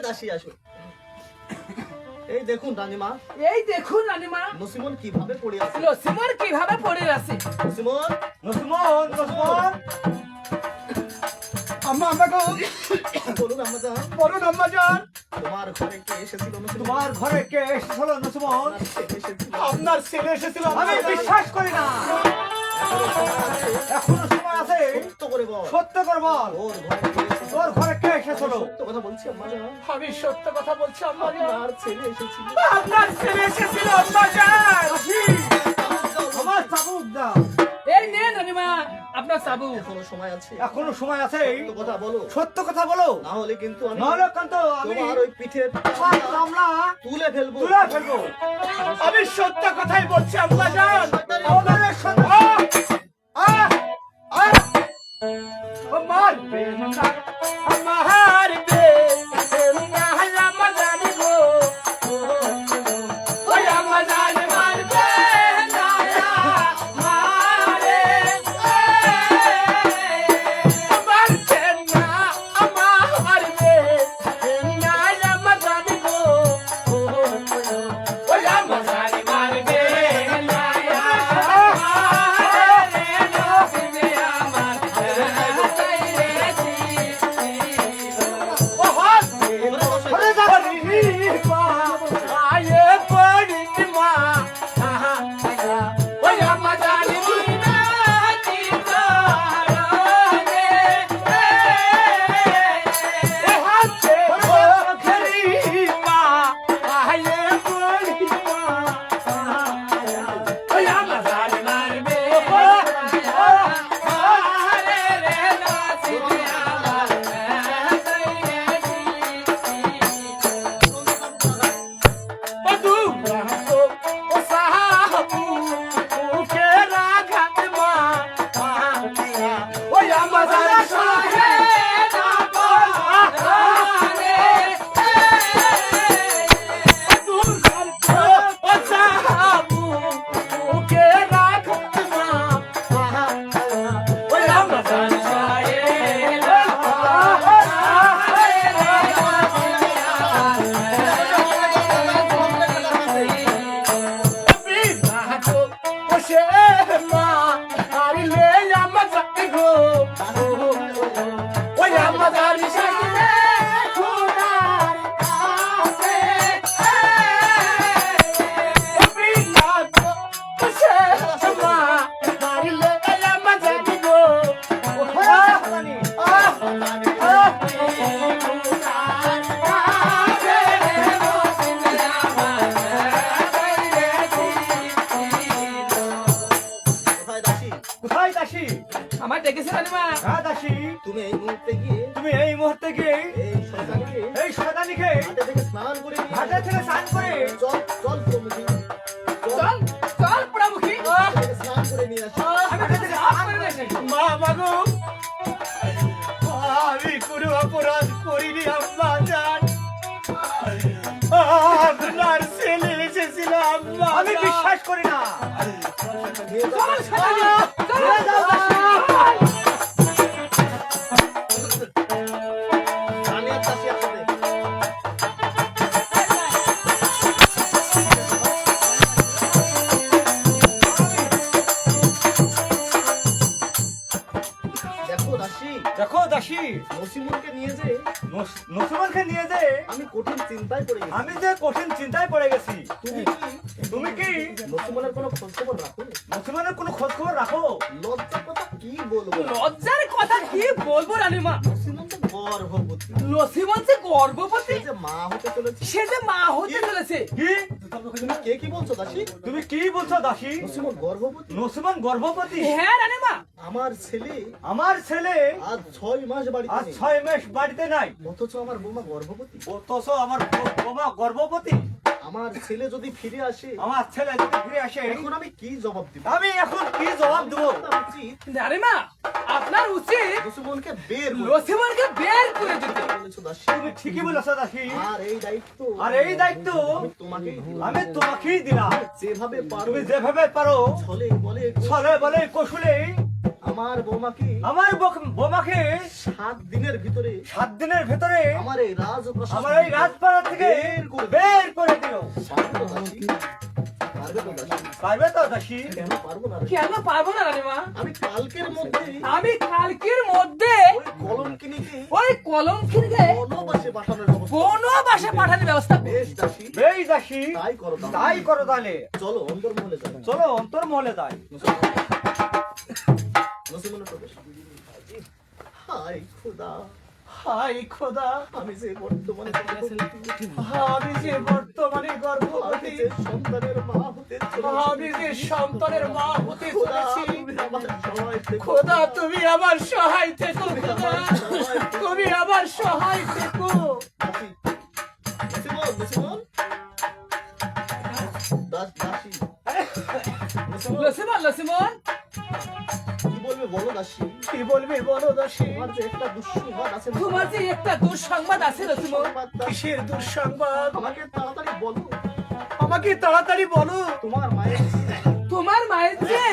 দাসী আসো এই দেখুন রানীমা এই দেখুন রানীমা নসিমন কিভাবে পড়ে আছে লসিমন কিভাবে পড়ে আছে নসিমন আম্মা আম্মা গো বলুন আম্মাজান বলুন আম্মা জান তোমার ঘরে কে এসেছিল নসিমন তোমার ঘরে কে এসেছিল নসিমন এসেছিল আপনার ছেলে এসেছিল আমি বিশ্বাস করি না এখনো সময় আছে সত্য করে বল সত্য করে বল ওর ঘরে কে তোর ঘরে কে এসেছিল এসেছিল সত্য কথা বলছি আম্মাজান আমি সত্য কথা বলছি আম্মা আপনার ছেলে এসেছিল আপনার ছেলে এসেছিল আম্মা জান আমার চাবুক দাও এই নেন রানীমা আপনার সাবু এখনো সময় আছে এখনো সময় আছে সত্য কথা বলো সত্য কথা বলো না হলে কিন্তু আমি নাহলে কিন্তু আমি তোমার ওই পিঠের তোমার চামড়া তুলে ফেলবো তুলে ফেলবো আমি সত্য কথাই বলছি আম্মা জান আমাদের সত্য মারবে না মারবে না আম্মা জান গো ওই আম্মা জান মারবে না মারে মারবে না মারবে না আম্মা জান গো ওই আম্মা জান মারবে না মারে মাজার সাজিয়ে খোদার কাছে বিনাত সে মা দাঁড়িয়ে মাজার গো কোথায় দাসী? কোথায় দাসী? আমার ডেকেছে রানীমা। হ্যাঁ দাসী, তুমি এই মুহূর্তে গিয়ে তুমি এই মুহূর্তে গিয়ে এই শয়তানকে এই শয়তানিকে হাতে থেকে স্নান করে নিয়ে ঘাটে থেকে স্নান করে চল চল প্রমুখী চল চল পোড়ামুখী হাতে থেকে স্নান করে নিয়ে আসি। আমি ঘাটে থেকে স্নান করে নিয়ে আসি। মা মাগো, আমি কোনো অপরাধ করিনি আম্মা জান, আপনার ছেলে এসেছিল আম্মা। আমি বিশ্বাস করি না। নিয়ে যাও। চল শয়তানি, চল। রানী আর দাসী একসাথে। দেখো দাসী, দেখো দাসী, নসিমুলকে নিয়ে যে নসিমনকে নিয়ে যে আমি কঠিন চিন্তায় পড়ে গেছি। আমি যে কঠিন চিন্তায় পড়ে গেছি। তুমি কি তুমি কি নসিমুলের কোনো খোঁজ খবর রাখো? নসিমনের কোনো খোঁজ খবর রাখো? লজ্জার কথা কি বলবো? লজ্জার কথা কি বলবো রানীমা? নসিমুল তো গর্ভবতী, নসিমন যে গর্ভবতী, সে যে মা হতে চলেছে। সে যে মা হতে চলেছে। কি তুমি কে কি বলছো দাসী? তুমি কি বলছো দাসী? নসিমুল গর্ভবতী? নসিমন গর্ভবতী? হ্যাঁ রানীমা। আমার ছেলে আমার ছেলে আজ 6 মাস বাড়িতে আজ নেই। 6 মাস বাড়িতে নাই, অথচ আমার বৌমা গর্ভবতী। অথচ আমার বোমা গর্ভবতী। আমার ছেলে যদি ফিরে আসে আমার ছেলে যদি ফিরে আসে, এখন আমি কি জবাব দিব? আমি এখন কি জবাব দেবো? আমার উচিত রানীমা, আপনার উচিত নসিমুলকে বের করে নসিমনকে বের করে দিতে। বলেছো দাসী। তুমি ঠিকই বলেছো দাসী। আর এই দায়িত্ব আর এই দায়িত্ব আমি তোমাকেই দিলাম। আমি তোমাকেই দিলাম। যেভাবে পারো তুমি যেভাবে পারো ছলে বলে ছলে বলে কৌশলে আমার বৌমাকে আমার বোমাকে 7 দিনের ভিতরে 7 দিনের ভেতরে আমার এই রাজপ্রাসাদ আমার এই রাজপাড়া থেকে বের করে দিও। পারবে তো দাসী? পারবে তো দাসী? কেন পারবো না? কেন পারবো না রানীমা? আমি কালকের মধ্যে আমি কালকের মধ্যে ওই কলঙ্কিনীকে ওই কলঙ্কিনীকে বনবাসে পাঠানোর ব্যবস্থা। কোনো বাসে পাঠানোর ব্যবস্থা করব। বেশ দাসী, বেশ দাসী, তাই করো তাহলে। তাই করো তাহলে। চলো অন্তর্মহলে যাও। চলো অন্তর্মহলে যাই। নসিমুলের প্রবেশ। হায় খোদা, হাই খোদা, আমি যে বর্তমানে আমি যে বর্তমানে আমি গর্ভবতী, যে সন্তানের মা হতে আমি যে সন্তানের মা হতে খোদা, চলেছি। তুমি আমার সহায় থেকো। খোদা তুমি আমার সহায় থেকো। খোদা তুমি আমার সহায় থেকো। দাসী, নসিমুল, নসিমুল। দাসী, নসিমুল, লসিমন লসিমন কি বলবে বলো দাসী? কি বলবি বলো দাসী? তোমার যে একটা দুঃসংবাদ আছে না? তোমার যে একটা দুঃসংবাদ আছে লসিমন। সংবাদটা কিসের দুঃসংবাদ? আমাকে তাড়াতাড়ি বলো। আমাকে তাড়াতাড়ি বলো। তোমার মায়ের তোমার মায়ের যে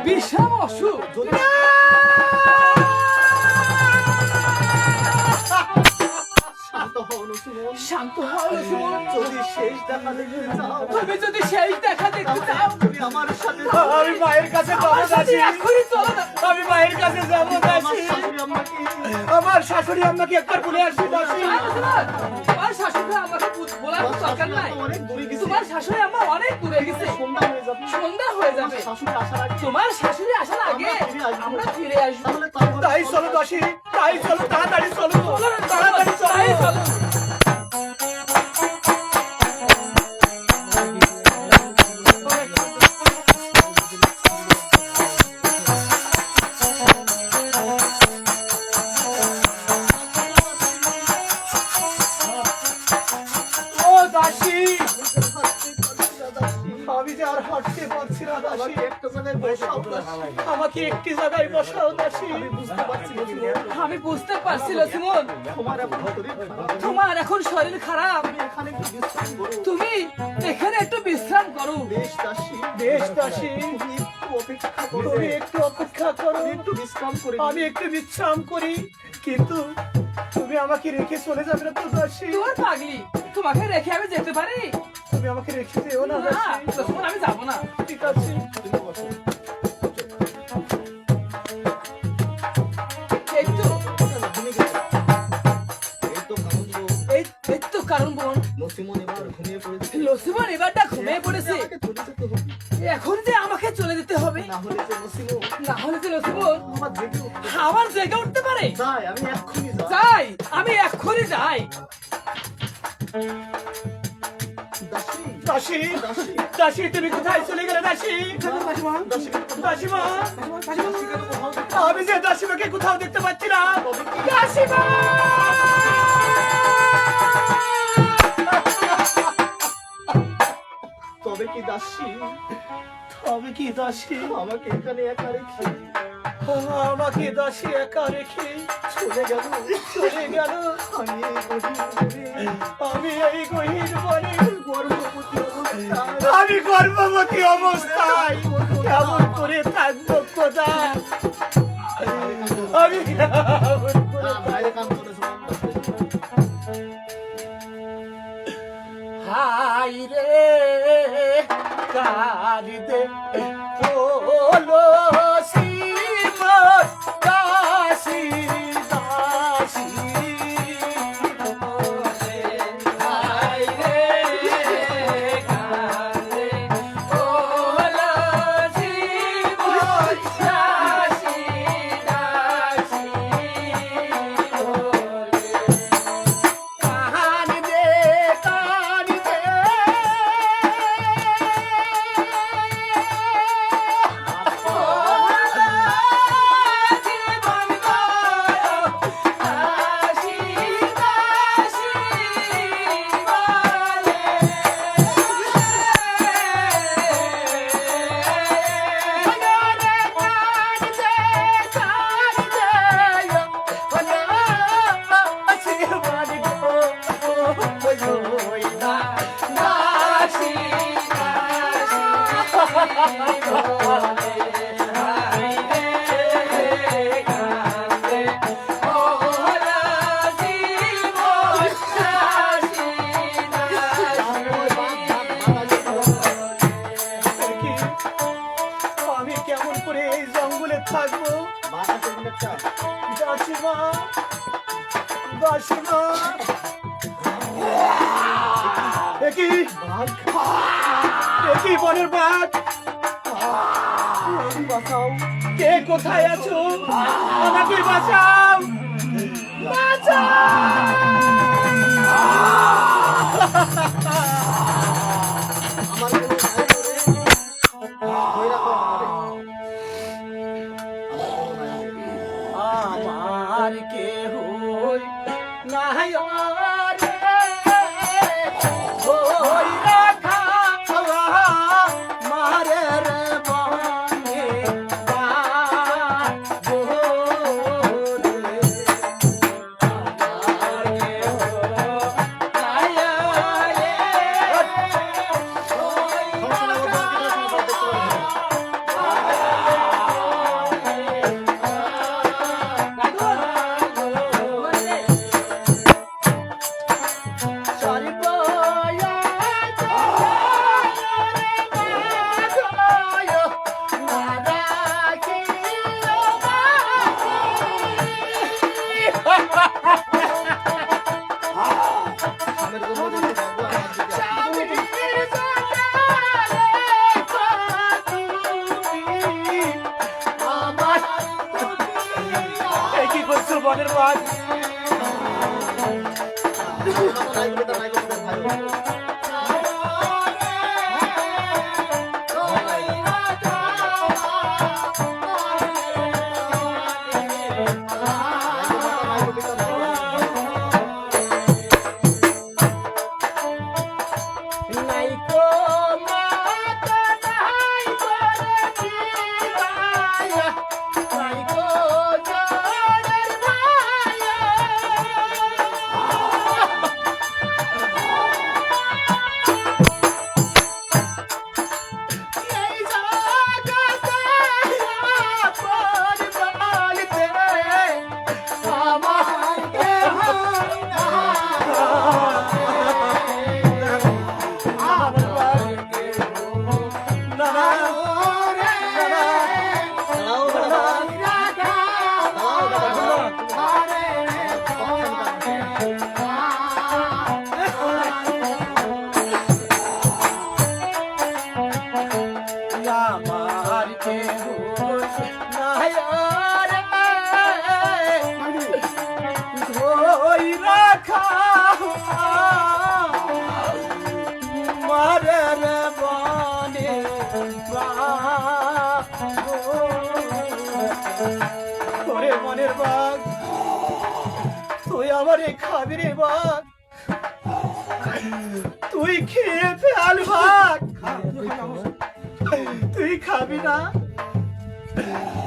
বিষম অসুখ। যদি শান্ত হও নসিমুল। শান্ত হও লসিমন। যদি শেষ দেখা দেখতে চাও, তুমি যদি সেই দেখা দেখতে চাও, তুমি আমার সাথে আমি মায়ের কাছে যাবো আমার সাথে দাসী। এখনই চলো না। আমি মায়ের কাছে যাবো আমার দাসী। শাশুড়ি আম্মাকে আমার শাশুড়ি আমাকে একবার বলে আসবি দাসী। আর লসিমন, তোমার শাশুড়ি আমাকে বলার আমার দরকার শাশুড়ি নাই। আম্মা অনেক দূরে গেছে। তোমার শাশুড়ি আমার অনেক দূরে গেছে। সন্ধ্যা হয়ে যাবে। সন্ধ্যা হয়ে আমার যাবে। শাশুড়ি আসার আগে তোমার শাশুড়ি আসার আগে আমরা ফিরে আসবো। তাহলে তারপরে তাই চলো দাসী, তাই চলো, তাড়াতাড়ি চলো, তাড়াতাড়ি তাই চলো। চলো। ও দাসী, দাসী, আমি যে আর হাঁটতে পারছি না দাসী। আমাকে একটা জায়গায় বসাও দাসী। আমাকে একটি জায়গায় বসাও দাসী। আমি বুঝতে পারছি নসিমুল, আমি বুঝতে পারছি লসিমন, তোমার এখন শরীর খারাপ। তোমার এখন শরীর খারাপ। তুমি এখানে একটু বিশ্রাম করো। তুমি এখানে একটু বিশ্রাম করো। বেশ দাসী, বেশ দাসী, তুমি একটু অপেক্ষা করো। তুমি একটু অপেক্ষা করো, আমি একটু বিশ্রাম করি। আমি একটু বিশ্রাম করি। কিন্তু তুমি আমাকে রেখে চলে যাবে না তো দাসী? তোমার পাগলি, তোমাকে রেখে আমি যেতে পারি তুমি আমাকে রেখে যেও না না? দাসী। লসিমন, আমি যাবো না। ঠিক আছে, তুমি বসো। একটু তুমি গেছো। লসিমন এবারটা ঘুমিয়ে পড়েছে। আমাকে চলে যেতে হবে। এখন যে আমাকে চলে যেতে হবে, না হলে যে নসিমন না হলে যে লসিমন আমার জেগে উঠবে। আমার জেগে উঠতে পারে। যাই, আমি এক্ষুনি যাই। যাই, আমি এক্ষুনি যাই। দাসী, দাসী দাসী, দাসী তুমি কোথায় চলে গেলে দাসী? দাসীমা দাসী, দাসীমা দাসীকে তো কোথাও দেখতে আমি যে দাসীমাকে কোথাও দেখতে পাচ্ছি না। দাসীমা তবে কি দাসী তবে কি দাসী আমাকে এখানে একা রেখে আমাকে দাসী একা রেখে চলে গেল? চলে গেল? আমি এই গহীন আমি বনে এই গর্ভবতী আমি গর্ভবতী অবস্থায় কেমন করে থাকবো খোদা? আমি কেমন করে বাইরে কাম করেছো হাই রে কারিদে ওলো শ্রীমৎ দাসী দাসী হাই রে কারিদে ওলো শ্রীমৎ দাসী দাসী কাহানি দে কাহানি দে আমি কেমন করে এই জঙ্গলে থাকবো? দাসীমা দাসীমা একই একই বনের বাঘ বাঁচাও কে কোথায় আছো? আমাকে বাঁচাও বাঁচাও আমার কোনো নাই করে ধরে রাখো আমারে। আমার কে হই নাই রে হই রাখা মারে রে বনে বাবো রে আমার কে হই নাই রে আমার জন্য দেখতে পাবো আমার দিকে। কি করছো বনের বাঘ? নাই করে নাই করে ভাই নাইকো মাতা নাইকো রে জীবায়া নাইকো জড়ের ভায়া দেখা মারে রে বনে ওরে মনের বাঘ তুই আমারে খাবি রে বাঘ তুই খেয়ে ফেল ভাগ তুই খাবি না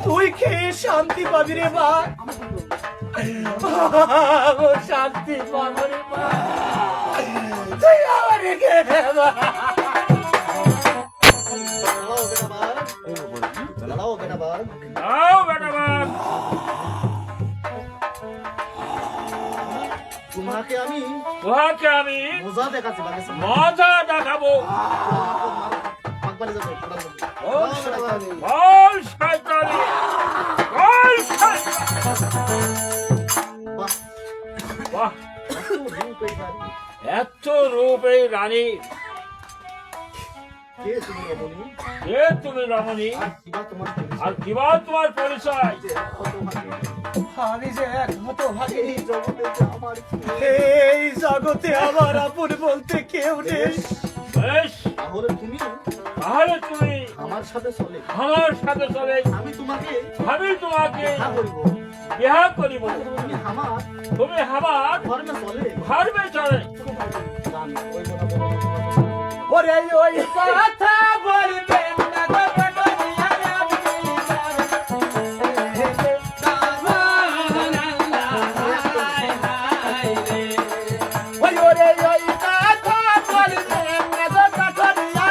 তুই খেয়ে শান্তি পাবি রে বাঘ ও শান্তি পাবো রে বাঘ তুই আমারে খেয়ে বাঘ দাঁড়াও বেটা বাঘ দাও বেটা বাঘ তোমাকে আমি তোহাকে আমি মজা দেখাচ্ছি বাঘের সামনে মজা দেখাবো বাঘবাড়ি যাবে বল শয়তানি বল শয়তানি বাহ এত রূপ এই রানী কে তুমি রমণী কে তুমি রমণী কিবা তোমার আর কিবা তোমার পরিচয় আমি যে এক মতো ভাগি এই জগতে যে আমার এই জগতে আমার আপন বলতে কেউ নেই বেশ তাহলে তুমি তাহলে তুমি আমার সাথে চলে আমার সাথে চলে আমি তোমাকে আমি তোমাকে বিবাহ করিব বিবাহ করিব তুমি আমার তুমি আমার ধর্মে চলে ধর্মে চলে জান ওই কথা বলো ওরে ওই কথা বলবেন না গো বটনিয়া ওই ওরে ওই কথা বলবেন না গো বটনিয়া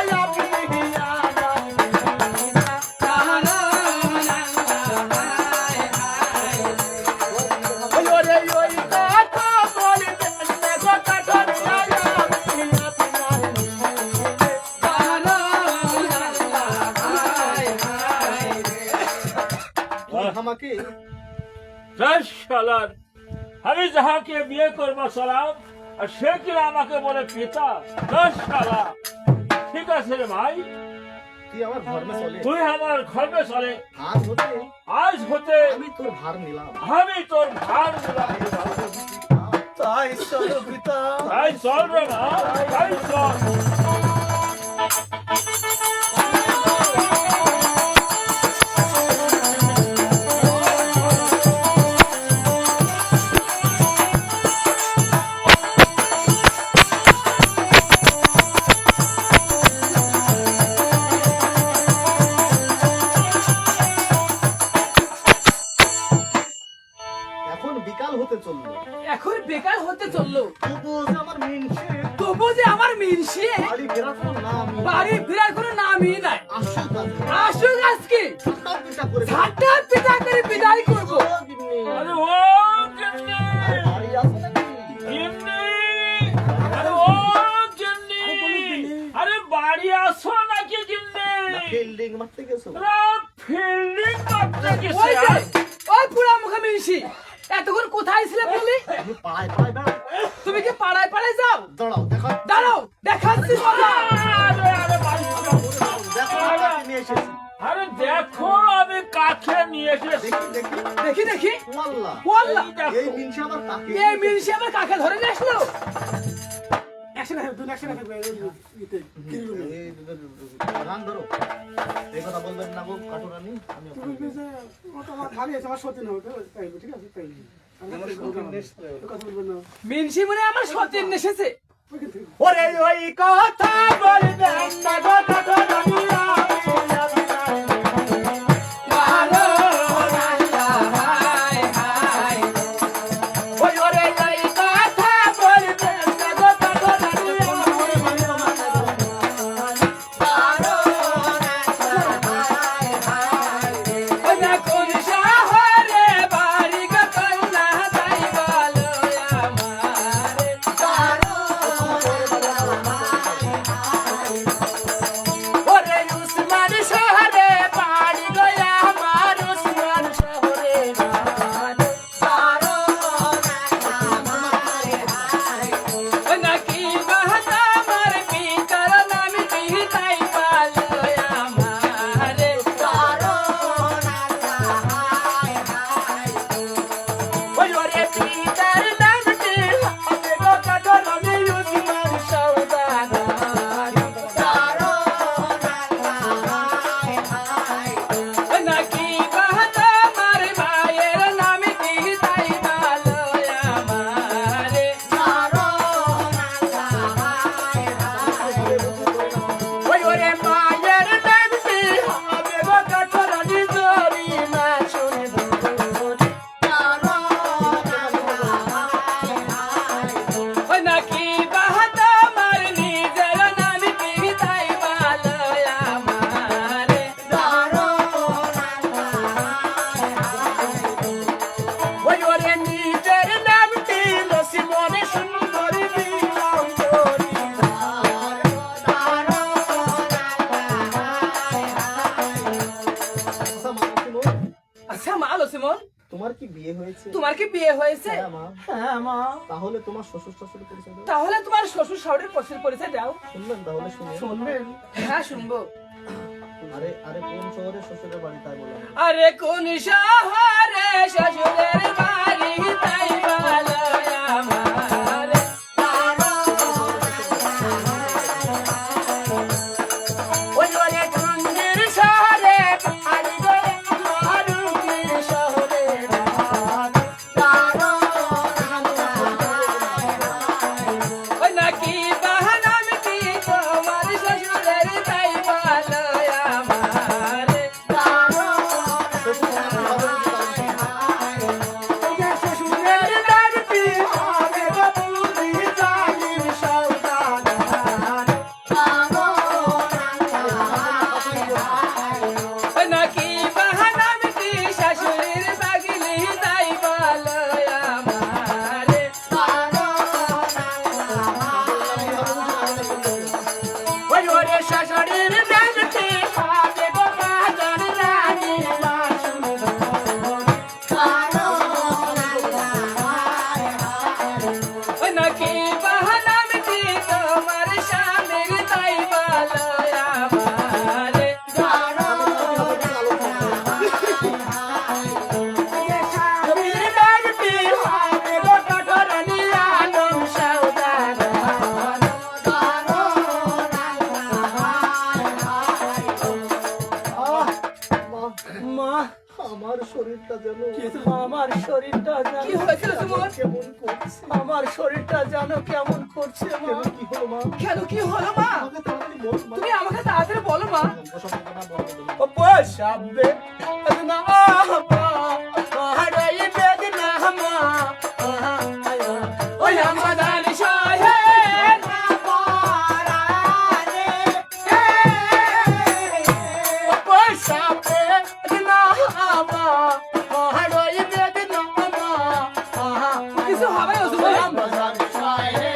ওই ওরে ওই কথা বলবেন না গো আমাকে শালার আমি যাহাকে বিয়ে করবো সালাম আর সে কিনা আমাকে বলে পিতা শালা ঠিক আছে রে ভাই তুই আমার ধর্মে চলে তুই আমার ঘরে চলে আজ হতে আজ হতে আমি তোর ভার নিলাম আমি তোর ভার দিলাম তাই চলো পিতা তাই চল রে মা তাই চল এখন বিকাল হতে চললো এখন বেকার হতে চললো তবু যে আমার মিনসে তবু যে আমার মিনসে বাড়ি ফেরার কোনো নাম বাড়ি ফেরার কোনো নামই নাই আসুক আসুক আজকে সব পিতা করে ঝাঁটা পিটা করে বিদায় করবো আরে ও গিন্নি বাড়ি আসো নাকি গিন্নি আরে ও গিন্নি আরে বাড়ি আসো নাকি গিন্নি ফিল্ডিং মারতে গেছো ফিল্ডিং করতে গেছে ওই যে ওই পুরা মুখে মিনসি এতক্ষণ কোথায় ছিলে বলি আমি পাড়ায় পাড়ায় বেড়াও তুমি কি পাড়ায় পাড়ায় যাও দাঁড়াও দেখো দাঁড়াও দেখাচ্ছি বাবা আরে আরে বাড়ি দেখো কাকে নিয়ে এসেছি আরে দেখো আমি কাকে নিয়ে এসেছি দেখি দেখি দেখি দেখি ওয়াল্লাহ ওয়াল্লাহ এই মিনসে আবার কাকে এই মিনসি আবার কাকে ধরে নিয়ে আসলো একসাথে থাকবে, দুজন একসাথে থাকবে, ইতে, কিরুলে। এই রান ধরো এই কথা বলবেন না গো কাটুরানি আমি তুমি বলবে যে, ও তো আমার ভাবি আছে, আমার সত্যি না হতে, তাই বলে, ঠিক আছে, তাই। আমার সৌখিন দেশ তো। তো কথা বলবেন না। মিনসি মনে হয় আমার সতীন এসেছে ওইখান থেকে। ওরে ওই কথা বলবেন না গো বটনিয়া ওই ওরে ওই কথা বলবেন না গো বটনিয়া ওই না কোন শহরে বাড়ি গো কন্যা তাই বলো আমারে ওরে বিয়ে হয়েছে? হ্যাঁ মা। হ্যাঁ মা। তাহলে তোমার শ্বশুর শাশুড়ি পরিচয় দাও। তাহলে তোমার শ্বশুর শাশুড়ির পরিচয় দাও। শুনবেন তাহলে শুনুন। শুনবেন? হ্যাঁ শুনবো। আরে আরে কোন শহরে শ্বশুরের বাড়ি তাই বলো না। আরে কোন শহরে শ্বশুরের বাড়ি তাই বলো আমার। ওই ওরে টুঙ্গির শহরে বাড়ি গো আমার টুঙ্গির শহরে ওই নাকি বাহানা মিটি তোমার শ্বশুরের তাই বলো আমার। শ্বশুরের দাঁড়ি হবে গো বুড়ি জালিম সওদাগর। নাকি বাহানা মিটি শাশুড়ির বাগিলি তাই বলো আমার। ওই ওরে শাশুড়ির দাঁড়ি হবে গো বাজার রানী ওই নাকি বাহানা মিটি তোমার স্বামীর তাই বলো আমার। স্বামীর দাঁড়ি হবে গো কঠোরানী আলম সওদাগর। মা, আমার শরীরটা যেন আমার শরীরটা কি হয়েছিল তোমার? কেমন করছে। আমার শরীরটা যেন কেমন করছে মা। কি হলো মা? কেন কি হলো মা? আমাকে তাড়াতাড়ি বল মা। তুমি আমাকে তাড়াতাড়ি বলো মা। ওসব কথা না বলো তুমি। ও বসাবে না হারাই বেদনা মা ওই আমাদান সহে না পারারে বসাবে না মা হারাই বেদনা মা কিছু হবে ওসব আমাদান সহে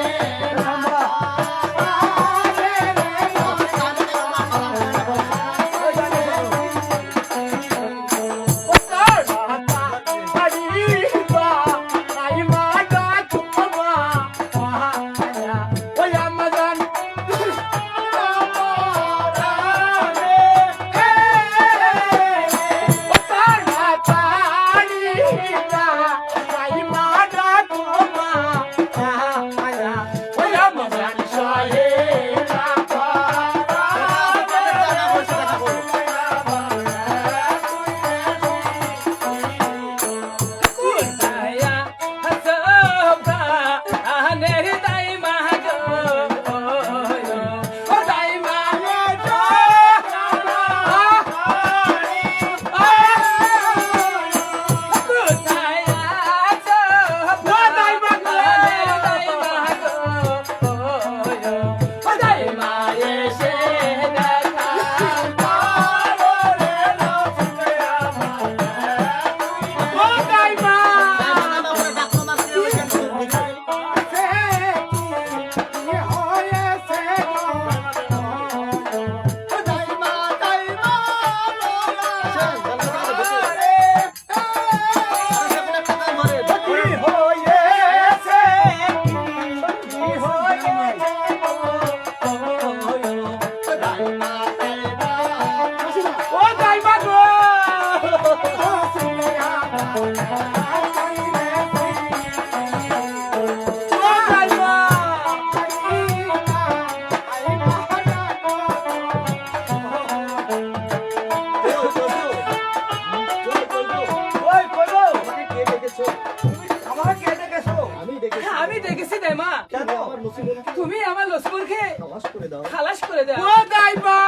আমি দেখেছি রে মা। কেন আমার মুসিবতকে তুমি আমার লক্ষ্মণকে খালাস করে দাও। খালাস করে দাও। ও দাইমা,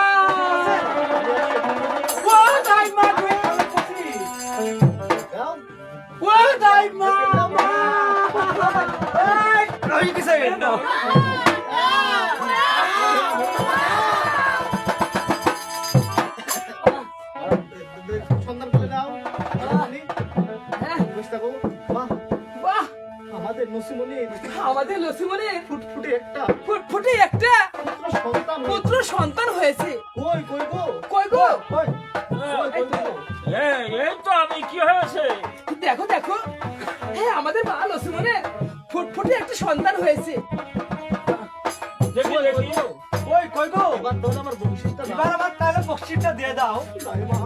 ও দাইমা, দাও। ও দাইমা, রহি কিসে গেল? সন্ধান করে দাও। বসে থাকো। বাহ, বাহ, আমাদের নসিমনির আমাদের লক্ষ্মণের ফুটফুটে একটা ফুটফুটে একটা পুত্র সন্তান হয়েছে। পুত্র সন্তান হয়েছে। কই কই গো? কই গো? কই? কই, কই গো? এই তো আমি, কি হয়েছে? দেখো দেখো, হ্যাঁ আমাদের মা লক্ষ্মণের ফুটফুটে একটা সন্তান হয়েছে। দেখি দেখি। ওই কই গো এবার ধর আমার বংশীটা এবার আমার তাহলে বকশিসটা দিয়ে দাও। দাইমা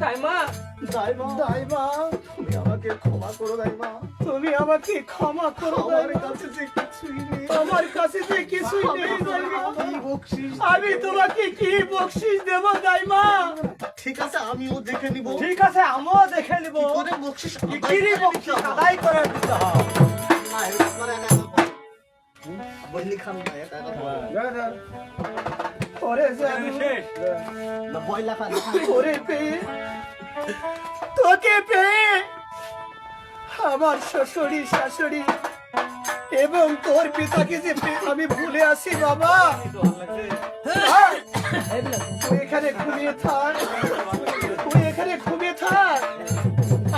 দাইমা দাইমা দাইমা তুমি আমাকে ক্ষমা করো দাইমা। তুমি আমাকে ক্ষমা করো আমার দাইমা। কাছে যে কিছুই নেই, আমার কাছে যে কিছুই নেই দাইমা, কি বকশিস? আমি তোমাকে কি বকশিস দেব দাইমা? ঠিক আছে, আমিও দেখে নিব ঠিক আছে, আমিও দেখে নিব কি করে বকশিস কি কিরি বকশিস আদায় করে দিতে হয়। না, এটা আপনারা একা একা করেন। বইলি খান না, একা একা করেন। ওরে জানু, না, বইলা খান না। ওরে পেয়ে তোকে পেয়ে আমার শ্বশুরি শাশুড়ি এবং তোর পিতাকে যে আমি ভুলে আসি বাবা। তুই এখানে ঘুমিয়ে থাক, তুই এখানে ঘুমিয়ে থাক,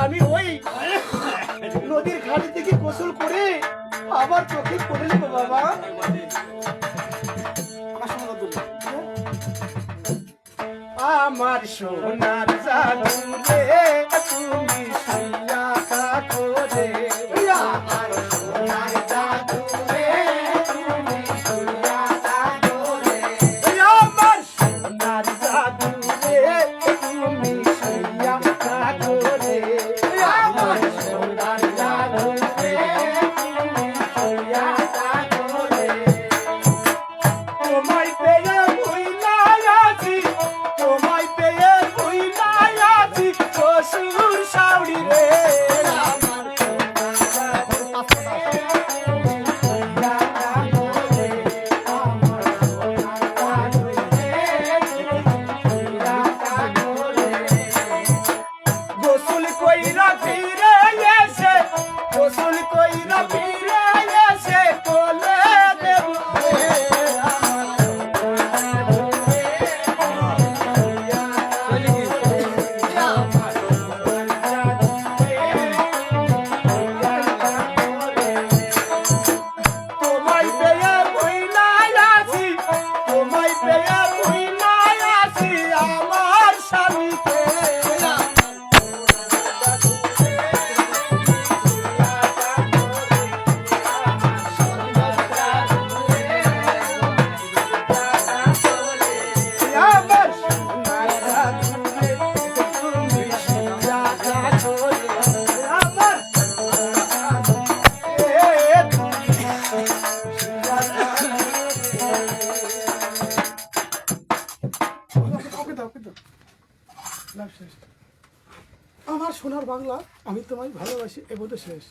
আমি ওই নদীর ঘাটি থেকে গোসল করে আবার চোখে পড়ে নেবো বাবা। আমার সোনার জাদু রে তুমি শুইয়া থাকো রে, আমার সোনার জাদু রে তুমি শুইয়া থাকো রে, আমার সোনার জাদু রে তুমি শুইয়া থাকো রে, আমার সোনার জাদু রে তুমি শুইয়া থাকো রে। তোমায় পেয়ে ভুইলা আছি, তোমায় পেয়ে ভুইলা আছি শ্বশুর শাউরি রে, আমার গোসল কইরা ফিরে এসে, গোসল কইরা ফিরে এসে কোলে দেব রে, আমার তোমায় পেয়ে ভুইলা আছি, তোমায় পেয়ে ভুইলা আছি আমার স্বামীকে, আমার সোনার জাদু রে, তুমি শুইয়া থাকো রে, আমার ওকে দাও, ওকে দাও। লাভ শেষ। আমার সোনার বাংলা, আমি তোমায় ভালোবাসি, এ বোধ শেষ।